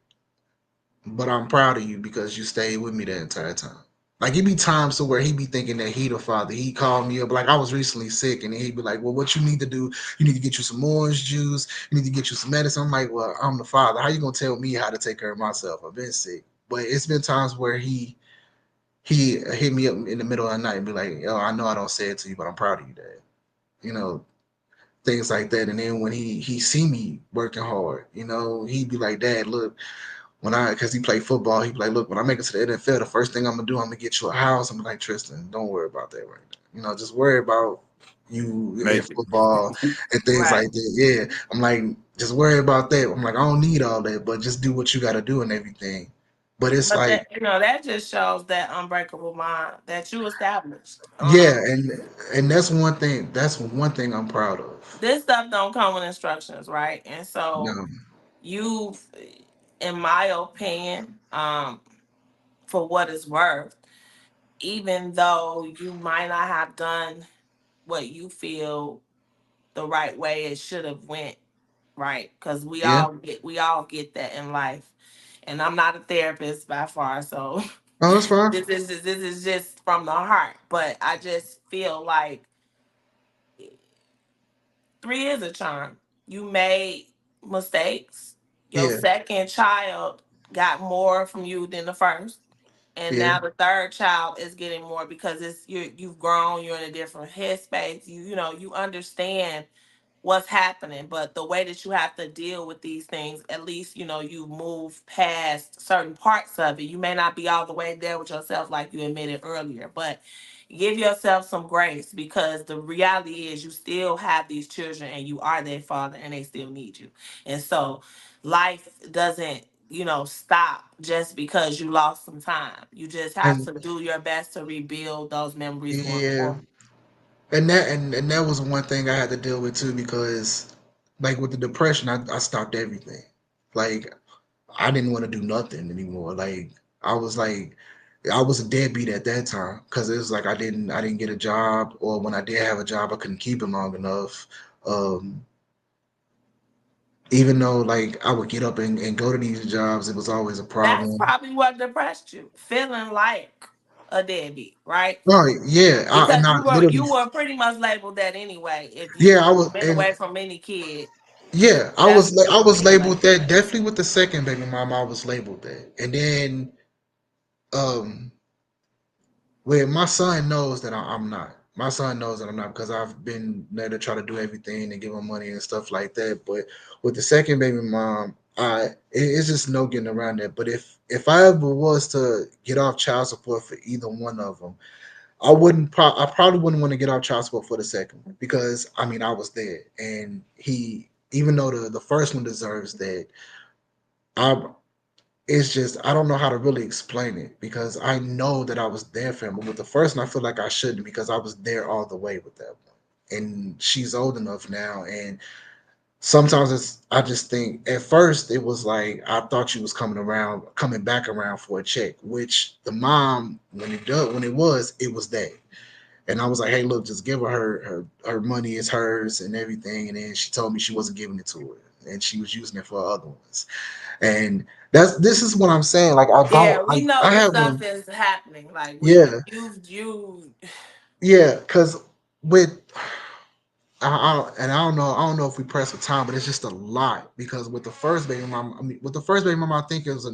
B: but I'm proud of you because you stayed with me the entire time. Like he be times to where he be thinking that he the father. He called me up like I was recently sick, and he'd be like, "Well, what you need to do? You need to get you some orange juice. You need to get you some medicine." I'm like, "Well, I'm the father. How you gonna tell me how to take care of myself? I've been sick." But it's been times where he hit me up in the middle of the night and be like, "Yo, I know I don't say it to you, but I'm proud of you, Dad." You know, things like that. And then when he see me working hard, he'd be like, "Dad, look." Because he played football, he'd be like, "Look, when I make it to the NFL, the first thing I'm gonna do, I'm gonna get you a house." I'm like, "Tristan, don't worry about that right now. Just worry about you in
C: Make
B: football
C: it.
B: and things
A: Right.
B: like that." Yeah, I'm like, just worry about that. I'm like, I don't need all that, but just do what you got to do and everything. But it's
A: But
B: like,
A: that just shows that unbreakable mind that you established.
B: yeah, and that's one thing. That's one thing I'm proud of.
A: This stuff don't come with instructions, right? And so
B: No,
A: you, in my opinion, for what it's worth, even though you might not have done what you feel the right way it should have went, right? Because
B: yeah,
A: we all get that in life. And I'm not a therapist by far, so
B: no, that's fine.
A: this is just from the heart. But I just feel like 3 is a charm. You made mistakes. Your
B: Yeah,
A: second child got more from you than the first, and
B: yeah,
A: now the third child is getting more because you've grown. You're in a different headspace. You understand what's happening, but the way that you have to deal with these things, at least you move past certain parts of it. You may not be all the way there with yourself like you admitted earlier, but give yourself some grace because the reality is you still have these children and you are their father and they still need you. And so life doesn't stop just because you lost some time. You just have
B: and
A: to do your best to rebuild those memories going
B: yeah,
A: forward.
B: and that was one thing I had to deal with too because, like with the depression, I stopped everything. Like I didn't want to do nothing anymore. Like I was like I was a deadbeat at that time because it was like I didn't get a job, or when I did have a job I couldn't keep it long enough. Um, Even though like I would get up and go to these jobs, it was always a
A: That's
B: problem.
A: probably what depressed you, feeling like a deadbeat, right?
B: Right? Yeah, and
A: Because
B: I
A: you
B: literally,
A: were pretty much labeled that anyway. If
B: yeah,
A: you
B: I was,
A: been
B: and
A: away from any kid,
B: yeah,
A: that's what you
B: I
A: were
B: was
A: being
B: labeled
A: labeled
B: that
A: as.
B: definitely with the second baby mom. I was labeled that, and then um well, my son knows that I'm not. My son knows that I'm not because I've been there to try to do everything and give him money and stuff like that. But with the second baby mom, it's just no getting around that. But if I ever was to get off child support for either one of them, I probably wouldn't want to get off child support for the second one because I mean I was there and he, even though the first one deserves that, I it's just I don't know how to really explain it because I know that I was there for him. But with the first one, I feel like I shouldn't because I was there all the way with that one. And she's old enough now, and sometimes I just think at first it was like I thought she was coming back around for a check, which the mom when it was that. And I was like, hey, look, just give her money is hers and everything. And then she told me she wasn't giving it to her, and she was using it for other ones. And this is what I'm saying. Like
A: Yeah, we know
B: I
A: this
B: have
A: stuff
B: a,
A: is happening. Like
B: yeah,
A: you.
B: yeah, because with I don't know if we press for time, but it's just a lot because with the first baby mom, I mean, with the first baby mom, I think it was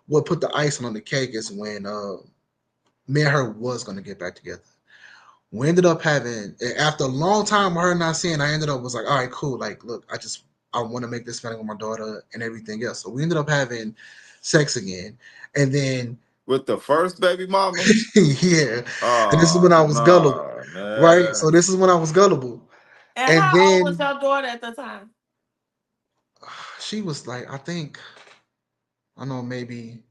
B: what put the icing on the cake is when me and her was gonna get back together. We ended up having after a long time of her not seeing, I ended up was like, all right, cool. Like, look, I want to make this family with my daughter and everything else. So we ended up having sex again, and then
C: With the first baby mama?
B: yeah, and this is when
C: Oh
B: I was gullible,
C: no,
B: right?
C: man.
B: So this is when I was gullible,
A: And
B: and
A: how old was
B: then
A: your daughter at the time?
B: she was like, I think I don't know, maybe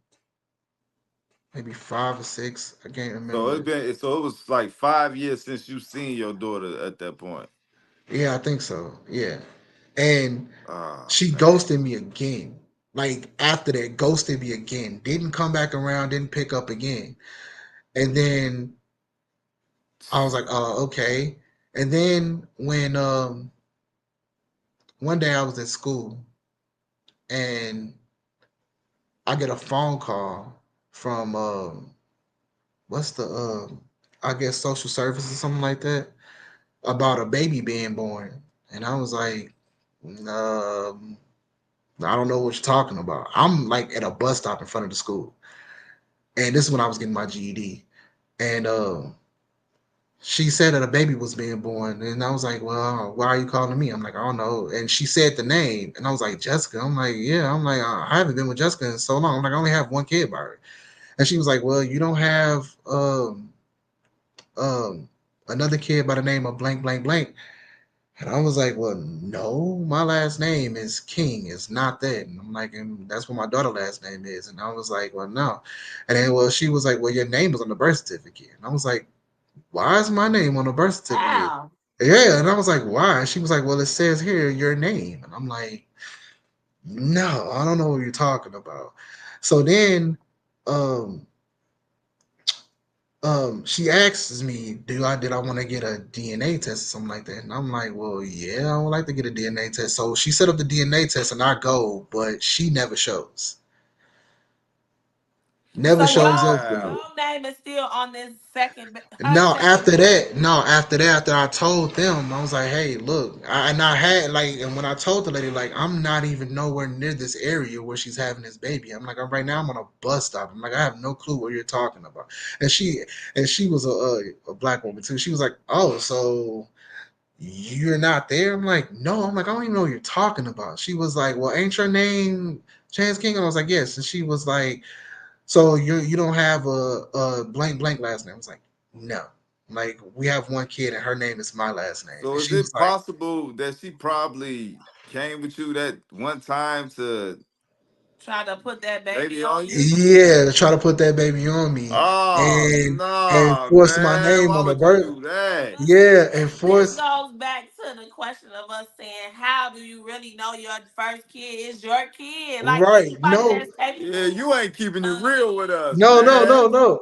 B: 5 or 6. I can't remember.
C: So it was like 5 years since you seen your daughter at that point.
B: Yeah, I think so. Yeah, And
C: Oh
B: she
C: man.
B: ghosted me again. Like after that, ghosted me again. Didn't come back around, didn't pick up again. And then I was like, oh, okay. And then when one day I was at school and I get a phone call from what's the I guess social services or something like that about a baby being born. And I was like, um, I don't know what you're talking about. I'm like at a bus stop in front of the school. And this is when I was getting my GED. And she said that a baby was being born. And I was like, well, why are you calling me? I'm like, I don't know. And she said the name. And I was like, Jessica. I'm like, yeah. I'm like, I haven't been with Jessica in so long. I'm like, I only have one kid by her. And she was like, well, you don't have um, another kid by the name of blank, blank, blank. And I was like, well, no, my last name is King. It's not that. And I'm like, and that's what my daughter's last name is. And I was like, well, no. And then, well, she was like, well, your name is on the birth certificate. And I was like, why is my name on the birth certificate?
A: Wow.
B: Yeah. And I was like, why? And she was like, well, it says here your name. And I'm like, no, I don't know what you're talking about. So then, um, she asks me, did I want to get a DNA test or something like that? And I'm like, well, yeah, I would like to get a DNA test. So she set up the DNA test and I go, but she never shows. Never
A: So
B: shows up for
C: Wow.
B: it.
A: your name is still on this her
B: No,
A: second
B: after
A: baby.
B: that, no, after that, after I told them, I was like, hey, look, and I had like, and when I told the lady, like, I'm not even nowhere near this area where she's having this baby. I'm like, right now I'm on a bus stop. I'm like, I have no clue what you're talking about. And she was a black woman too. She was like, oh, so you're not there? I'm like, no. I'm like, I don't even know what you're talking about. She was like, well, ain't your name Chance King? And I was like, yes. And she was like, so you don't have a blank blank last name? I was like, no. Like we have one kid and her name is my last name.
C: So
B: And
C: is
B: she was
C: it
B: like,
C: possible that she probably came with you that one time to
A: Try to put that baby
C: baby
A: on
C: on
A: you.
C: you?
B: yeah, to try to put that baby on me
C: Oh
B: and
C: no,
B: force my
C: man!
B: name
C: Why
B: on the
C: would you
B: birth.
C: do that?
A: But
B: Yeah, and
A: this
B: force
A: goes back to the question of us saying, how do you really know your first kid is your kid? Like
B: right.
A: anybody
B: No,
A: that's capable
C: Yeah, you ain't keeping it
A: of
C: real with us,
B: no,
C: man.
B: no.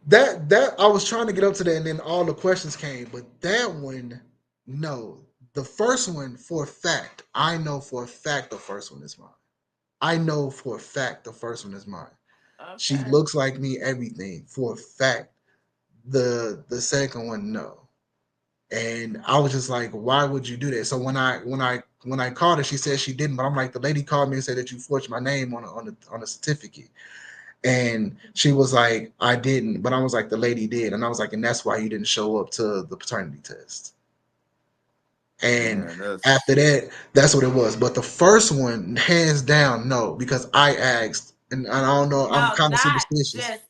B: That I was trying to get up to that, and then all the questions came. But that one, no. The first one, for a fact, I know for a fact the first one is mine. I know for a fact the first one is mine. She
A: okay.
B: looks like me, everything for a fact. The second one, no. And I was just like, why would you do that? So when I called her, she said she didn't. But I'm like, the lady called me and said that you forged my name on a certificate. And she was like, I didn't. But I was like, the lady did. And I was like, and that's why you didn't show up to the paternity test. And
C: Man,
B: after
C: that's
B: that, that's what it was. But the first one, hands down, no, because I asked, and I don't know, I'm
A: No,
B: kind of
A: not
B: superstitious.
A: just,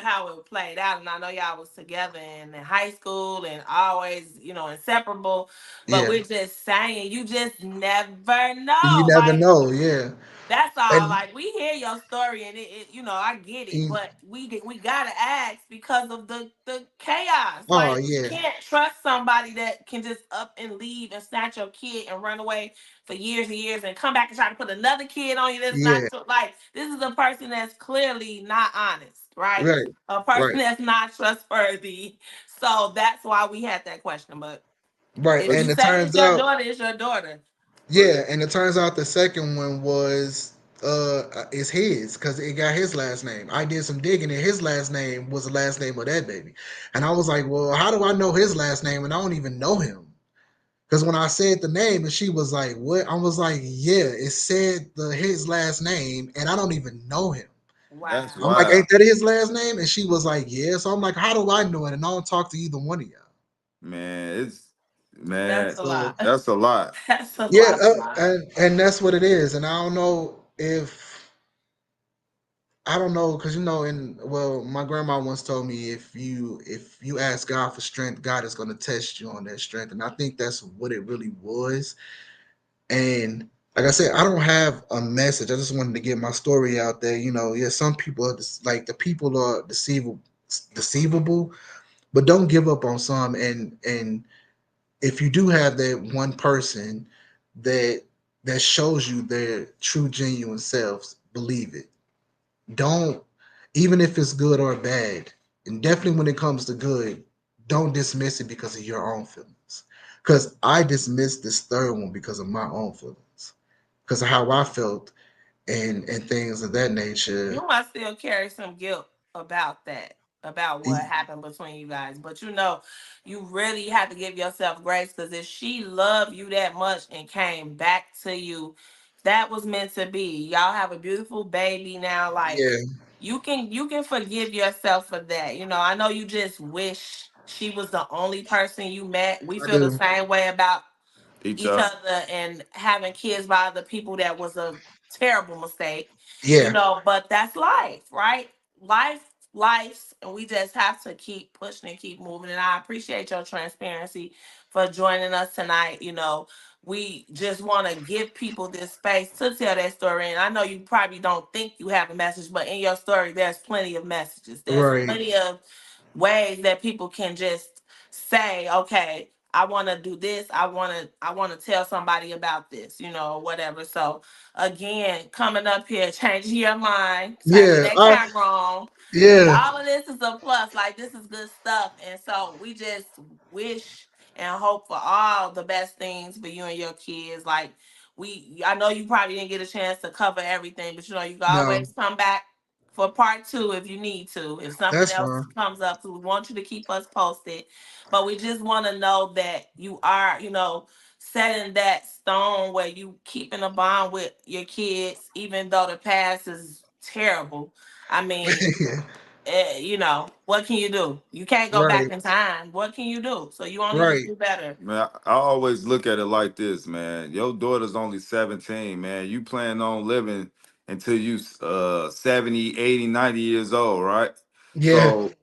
A: how it played out. And I know y'all was together in high school and always, inseparable. But
B: Yeah.
A: we're just saying, you just never
B: You
A: know.
B: never
A: Like,
B: know. Yeah.
A: that's all.
B: And,
A: Like we hear your story, and I get it,
B: and
A: but we gotta ask because of the chaos.
B: oh,
A: Like
B: yeah.
A: you can't trust somebody that can just up and leave and snatch your kid and run away for years and years and come back and try to put another kid on you. That's not
B: Yeah.
A: like this is a person that's clearly not honest, right?
B: Right.
A: A person
B: Right.
A: that's not trustworthy. So that's why we had that question. But
B: Right.
A: if
C: but
A: you
B: And it
A: say
B: turns
A: it's your
B: out,
A: daughter, it's your daughter.
C: but
B: yeah. And it turns out the second one was is his because it got his last name. I did some digging and his last name was the last name of that baby. And I was like, well, how do I know his last name and I don't even know him? Because when I said the name and she was like, what? I was like, yeah, it said his last name and I don't even know him.
C: that's
B: I'm
A: Wow,
B: like, ain't
C: wild,
B: that his last name? And she was like, yeah. So I'm like, how do I know it? And I don't talk to either one of y'all.
C: man. It's
A: that's
C: man,
A: a
B: So
A: lot.
C: that's a lot.
A: That's a
B: yeah,
A: lot of love.
B: and that's what it is. And I don't know if I don't know because in well, my grandma once told me if you ask God for strength, God is going to test you on that strength. And I think that's what it really was. And like I said, I don't have a message. I just wanted to get my story out there. Yeah, some people are like the people are deceivable, but don't give up on some. And if you do have that one person that that shows you their true genuine selves, believe it. Don't, even if it's good or bad, and definitely when it comes to good, don't dismiss it because of your own feelings. Because I dismissed this third one because of my own feelings, because of how I felt and things of that nature.
A: You must still carry some guilt about that, about what
B: Y-
A: happened between you guys. But you know, you really have to give yourself grace because if she loved you that much and came back to you, that was meant to be. Y'all have a beautiful baby now. Like
B: Yeah,
A: you can forgive yourself for that. You know, I know you just wish she was the only person you met. We
B: I
A: feel the
B: do.
A: same way about
C: Each
A: each
C: other.
A: other and having kids by other people that was a terrible mistake, you
B: Yeah,
A: know, but that's life, right? Life, and we just have to keep pushing and keep moving. And I appreciate your transparency for joining us tonight. You know, we just want to give people this space to tell their story. And I know you probably don't think you have a message, but in your story, there's plenty of messages. There's
B: right.
A: plenty of ways that people can just say, okay, I want to do this. I want to tell somebody about this, you know, whatever. So again, coming up here, changing your mind, turning
B: Yeah,
A: that camera on.
B: yeah,
A: All of this is a plus. Like this is good stuff. And so we just wish and hope for all the best things for you and your kids. Like I know you probably didn't get a chance to cover everything, but you know, you can
B: no,
A: always come back for part two if you need to. If something
B: that's
A: else
B: fine.
A: comes up, so we want you to keep us posted. But we just want to know that you are, you know, setting that stone where you keeping a bond with your kids, even though the past is terrible. I mean, you know, what can you do? You can't go back
B: Right,
A: in time. What can you do? So you only just
B: right.
A: do better.
C: Man, I always look at it like this, man. Your daughter's only 17, man. You plan on living until you 70, 80, 90 years old, right?
B: Yeah,
C: So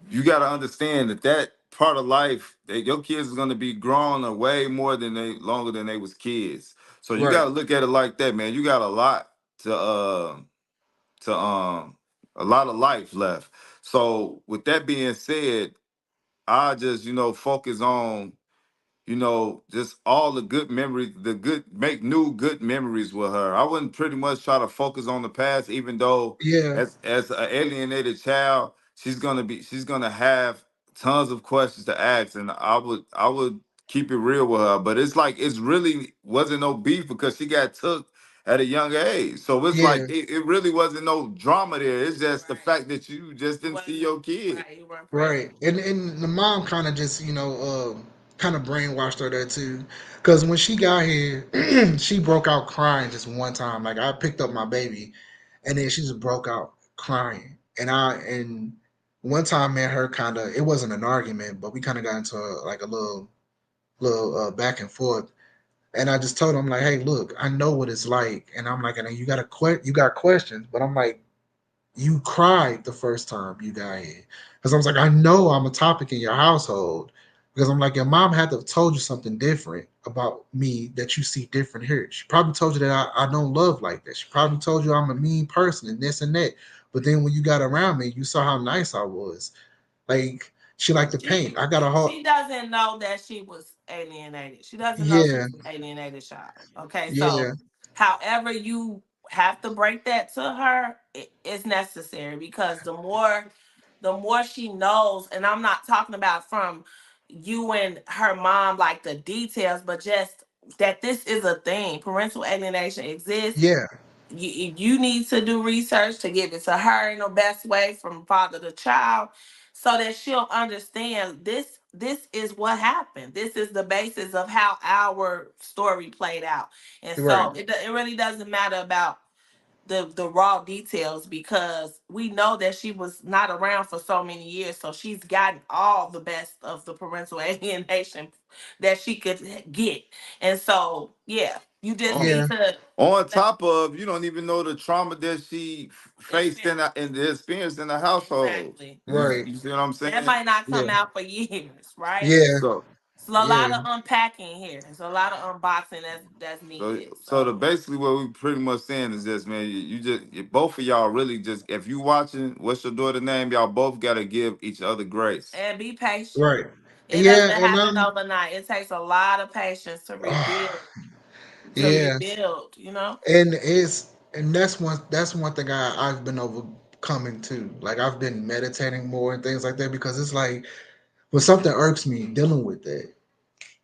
C: you got to understand that that part of life, that your kids is going to be grown way more than they longer than they was kids. So you got
B: right.
C: to look at it like that, man. You got a lot to a lot of life left. So with that being said, I just, focus on, just all the good memories, make new good memories with her. I wouldn't pretty much try to focus on the past, even though
B: Yeah,
C: as an alienated child, she's gonna have tons of questions to ask, and I would keep it real with her. But it's like it's really wasn't no beef because she got took at a younger age. So it's
B: yeah.
C: like it really wasn't no drama there. It's just the
A: Right.
C: fact that you just
A: You
C: didn't see
A: wasn't
C: your kid.
A: right. You weren't present.
B: Right, and the mom kind of just kind of brainwashed her there too, because when she got here, she broke out crying just one time. Like I picked up my baby, and then she just broke out crying, and one time me and her kind of, it wasn't an argument, but we kind of got into like a little back and forth, and I just told him like, hey, look, I know what it's like, and I'm like, and you got questions, but I'm like, you cried the first time you got here. Because I was like, I know I'm a topic in your household. Because I'm like, your mom had to have told you something different about me that you see different here. She probably told you that I don't love like that. She probably told you I'm a mean person and this and that. But then when you got around me, you saw how nice I was. Like, she liked to paint.
A: she
B: I got a whole,
A: she doesn't know that she was alienated. She doesn't know
B: yeah,
A: she's an alienated child. Okay, so
B: yeah,
A: however you have to break that to her, it's necessary because the more she knows, and I'm not talking about from you and her mom like the details, but just that this is a thing. Parental alienation exists.
B: yeah,
A: You need to do research to give it to her in the best way from father to child so that she'll understand this is what happened. This is the basis of how our story played out. And
B: right,
A: so it really doesn't matter about the raw details because we know that she was not around for so many years, so she's gotten all the best of the parental alienation that she could get. And so yeah, you just
C: Oh,
B: yeah,
A: need to
C: on top of you don't even know the trauma that she faced
A: experience.
C: in the experience in the household.
A: Exactly.
C: You,
B: right,
C: you see what I'm
A: That
C: saying?
A: might not come
B: yeah,
A: out for years, right?
B: yeah,
C: So
A: So a
B: yeah,
A: lot of unpacking here. There's a lot of unboxing that's
C: so
A: needed.
C: so the
A: So
C: basically what we pretty much saying is this, man. You just both of y'all really just if you watching, what's your daughter name? Y'all both gotta give each other grace.
A: and be patient.
B: right.
A: It
B: Yeah,
A: doesn't
B: and
A: happen overnight. It takes a lot of patience to
B: uh,
A: rebuild. to
B: Yeah,
A: rebuild, you know?
B: and that's one thing I've been overcoming too. Like I've been meditating more and things like that because it's like when something irks me dealing with that,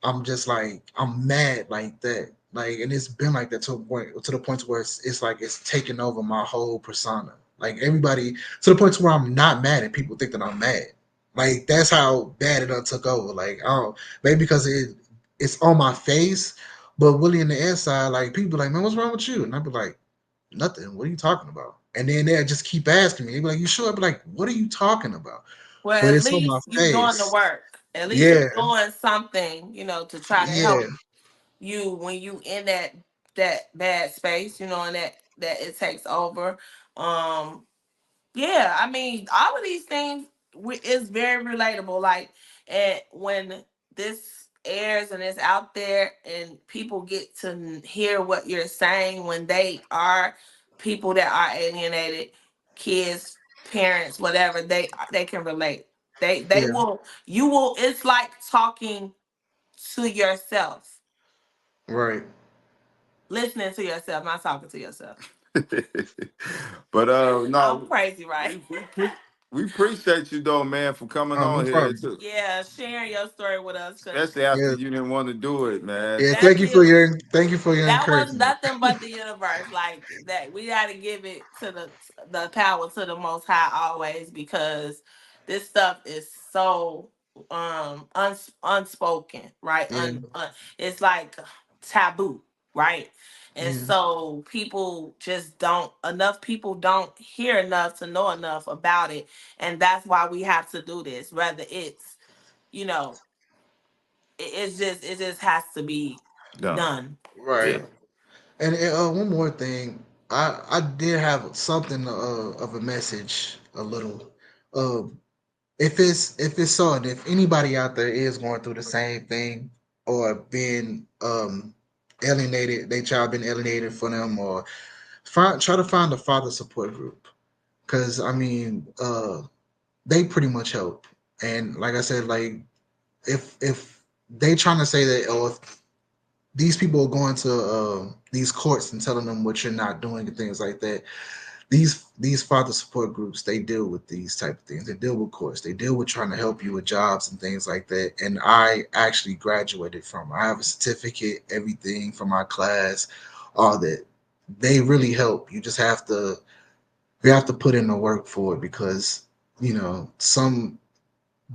B: I'm just like I'm mad like that. Like and it's been like that to the point where it's like it's taken over my whole persona. Like everybody to the point where I'm not mad and people think that I'm mad. Like that's how bad it done took over. Like oh maybe because it's on my face, but really in the inside, like people be like, man, what's wrong with you? And I'd be like, nothing. What are you talking about? And then they just keep asking me. They be like, you sure? I'd be like, what are you talking about?
A: Well,
B: But
A: at
B: it's on my
A: least you doing the
B: face.
A: work. At least
B: Yeah,
A: you doing something, to try to
B: yeah,
A: help you when you in that bad space, and that it takes over. Um, Yeah, I mean, all of these things is very relatable. Like, and when this airs and it's out there, and people get to hear what you're saying, when they are people that are alienated, kids, parents, whatever, they can relate. They
B: yeah.
A: will. You will. It's like talking to yourself,
B: Right.
A: listening to yourself, not talking to yourself.
C: But
A: I'm
C: no,
A: crazy, right?
C: we appreciate you though, man, for coming
B: No
C: on here
B: problem.
C: too.
A: Yeah, sharing your story with us, because
C: Especially after
B: Yeah,
C: you didn't want to do it, man.
B: yeah.
A: that's it.
B: Thank you for your
A: That was
B: encouragement.
A: nothing but the universe. Like that, we got to give it to the power to the Most High always, because this stuff is so unspoken, right?
B: Yeah,
A: It's like taboo, right? And
B: yeah.
A: so people just don't enough people don't hear enough to know enough about it, and that's why we have to do this. Whether it's you know it just has to be
C: Done.
A: done.
B: Right.
C: Yeah.
B: And one more thing, I did have something of a message, a little. Um, if it's so, and if anybody out there is going through the same thing or being alienated, they child been alienated for them, or try to find a father support group, because I mean, they pretty much help. And like I said, like if they trying to say that, oh, if these people are going to these courts and telling them what you're not doing and things like that, these father support groups, they deal with these type of things. They deal with courts. They deal with trying to help you with jobs and things like that. And I actually graduated from. I have a certificate, everything from my class, all that. They really help. You have to put in the work for it, because some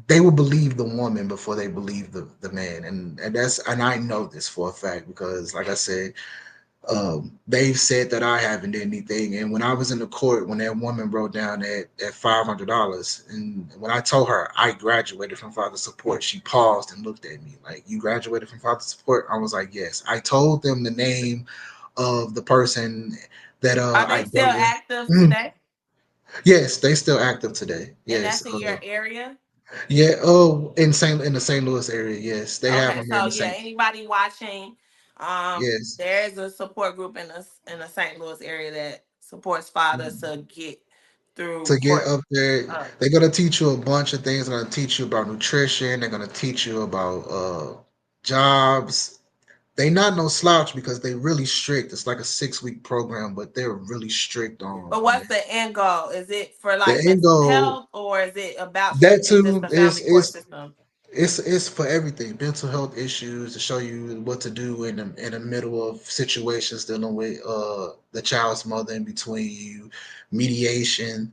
B: they will believe the woman before they believe the man, and I know this for a fact because like I said, they've said that I haven't did anything. And when I was in the court, when that woman wrote down at $500, and when I told her I graduated from father support, she paused and looked at me like, "You graduated from father support?" I was like, "Yes." I told them the name of the person that
A: Are
B: I
A: they still
B: dealt with.
A: active
B: Mhm.
A: today?
B: Yes, they still active today.
A: And
B: Yes.
A: that's in your area?
B: Yeah. Oh, in the St. Louis area. Yes, they have
A: Okay,
B: them here in
A: so
B: the
A: yeah,
B: St.
A: anybody watching,
B: Yes.
A: there's a support group in the St. Louis area that supports fathers to get through
B: To get
A: court.
B: up there,
A: Uh,
B: they're gonna teach you a bunch of things. They're gonna teach you about nutrition. They're gonna teach you about jobs. They not no slouch because they really strict. It's like a 6 week program, but they're really strict
A: but
B: on
A: what's the end goal? Is it for
B: the
A: like
B: end
A: mental
B: goal.
A: health, or is it about
B: That
A: strictly just
B: too
A: the
B: is
A: family court
B: is
A: system?
B: it's for everything. Mental health issues to show you what to do in the middle of situations dealing with the child's mother in between you, mediation,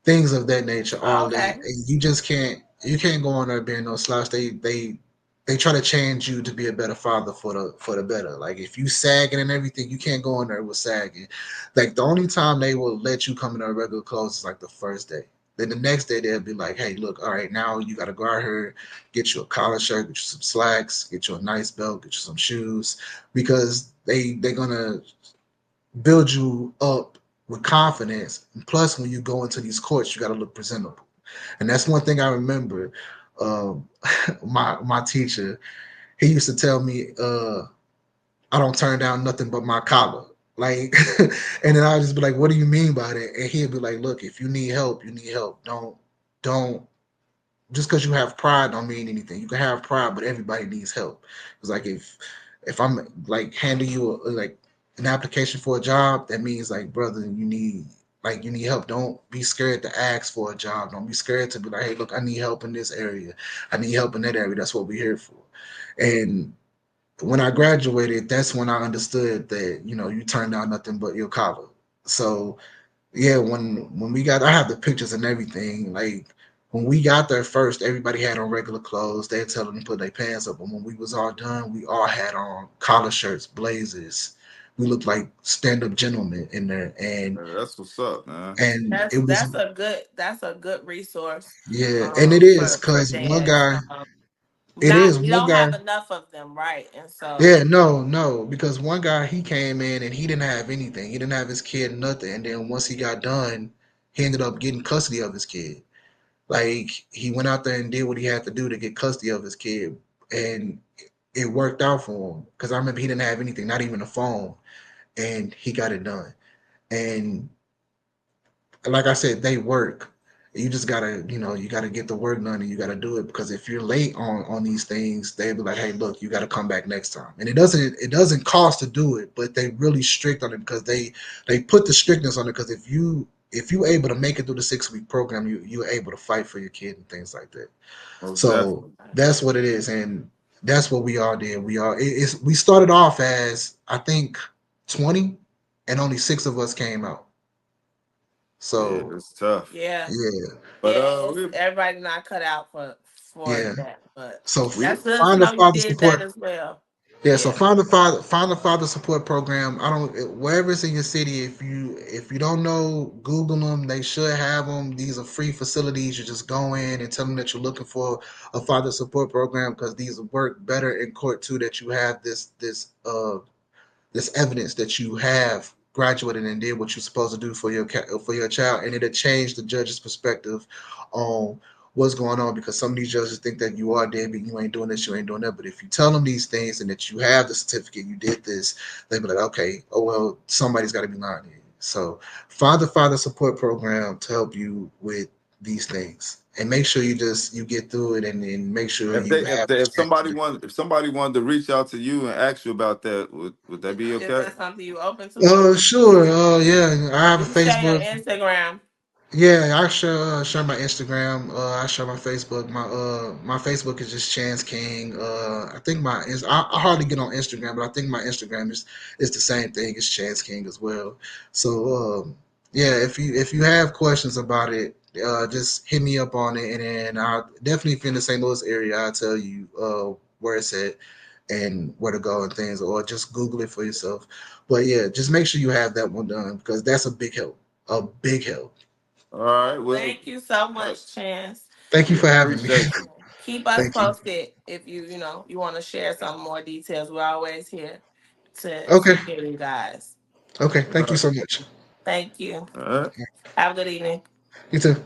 B: things of that nature,
A: Oh,
B: all that.
A: okay.
B: And you can't go on there being no slouch. They try to change you to be a better father for the better. Like if you sagging and everything, you can't go in there with sagging. Like the only time they will let you come in their regular clothes is like the first day. Then the next day they'll be like, "Hey, look, all right, now you got to go out here, get you a collar shirt, get you some slacks, get you a nice belt, get you some shoes," because they're gonna build you up with confidence. And plus, when you go into these courts, you got to look presentable. And that's one thing I remember. Um, my teacher, he used to tell me, "I don't turn down nothing but my collar." Like, and then I would just be like, "What do you mean by that?" And he'd be like, "Look, if you need help, you need help. Don't just because you have pride don't mean anything. You can have pride, but everybody needs help. It's like if If I'm like handing you like an application for a job, that means like, brother, you need help. Don't be scared to ask for a job. Don't be scared to be like, hey, look, I need help in this area. I need help in that area. That's what we're here for. And when I graduated, that's when I understood that, you turned out nothing but your collar. So yeah, when we got, I have the pictures and everything. Like when we got there first, everybody had on regular clothes. They tell them to put their pants up, but when we was all done, we all had on collar shirts, blazers. We looked like stand up gentlemen in there,
C: That's what's up, man.
B: and
A: That's
B: it was,
A: that's a good resource
B: yeah, and it is
A: for
B: because one
A: dads.
B: guy, it
A: Not
B: is
A: we
B: one
A: don't
B: guy.
A: have enough of them, right? And
B: Yeah,
A: so
B: no, no, because one guy he came in and he didn't have anything. He didn't have his kid, nothing. And then once he got done, he ended up getting custody of his kid. Like he went out there and did what he had to do to get custody of his kid, and it worked out for him. Because I remember he didn't have anything, not even a phone, and he got it done. And like I said, they work. You just gotta, you gotta get the work done, and you gotta do it. Because if you're late on these things, they'll be like, "Hey, look, you gotta come back next time." And it doesn't cost to do it, but they really strict on it because they put the strictness on it. Because if you able to make it through the 6 week program, you're able to fight for your kid and things like that.
C: Most
B: So
C: definitely.
B: that's what it is, and that's what we all did. We started off as I think 20, and only six of us came out.
C: Yeah,
B: So
C: it's tough.
A: yeah,
B: yeah,
C: But
A: yeah, it's
C: we
A: everybody not cut out for
B: yeah.
A: that. But
B: So
C: we
A: that's good to
B: find a
A: know you
B: father
A: did that
B: support.
A: as well.
B: Yeah, so
A: Yeah.
B: find a father support program. I don't wherever it's in your city. If you don't know, Google them. They should have them. These are free facilities. You just go in and tell them that you're looking for a father support program because these work better in court too. That you have this evidence that you have graduated and did what you're supposed to do for your child, and it'll change the judge's perspective on what's going on because some of these judges think that you are dead, but you ain't doing this, you ain't doing that. But if you tell them these things and that you have the certificate, you did this, they be like, okay, oh well, somebody's got to be lying here. So find the father support program to help you with these things, and make sure you get through it, and make sure
C: if
B: you
C: they
B: have
C: if
B: the
C: somebody wanted to reach out to you and ask you about that, would that be
A: Is
C: okay?
A: that something you open to?
B: Sure. Yeah, I have
A: You
B: a
A: can share your
B: Facebook.
A: Instagram.
B: Yeah, I share my Instagram. I share my Facebook. My Facebook is just Chance King. I think I hardly get on Instagram, but I think my Instagram is the same thing as Chance King as well. So yeah, if you have questions about it, just hit me up on it, and then I'll definitely if you're in the St. Louis area, I'll tell you where it's at and where to go and things, or just Google it for yourself. But yeah, just make sure you have that one done because that's a big help. A big help.
C: All right. Well,
A: Thank you so
C: uh,
A: much, Chance.
B: Thank you
C: yeah,
B: for having me.
C: appreciate you.
A: Keep us
B: Thank you.
A: posted if you want to share some more details. We're always here to
B: Okay.
A: hear you guys.
B: Okay.
C: All
B: Thank you
C: right.
B: so much.
A: Thank you.
C: All right.
A: Have a good evening.
B: You too.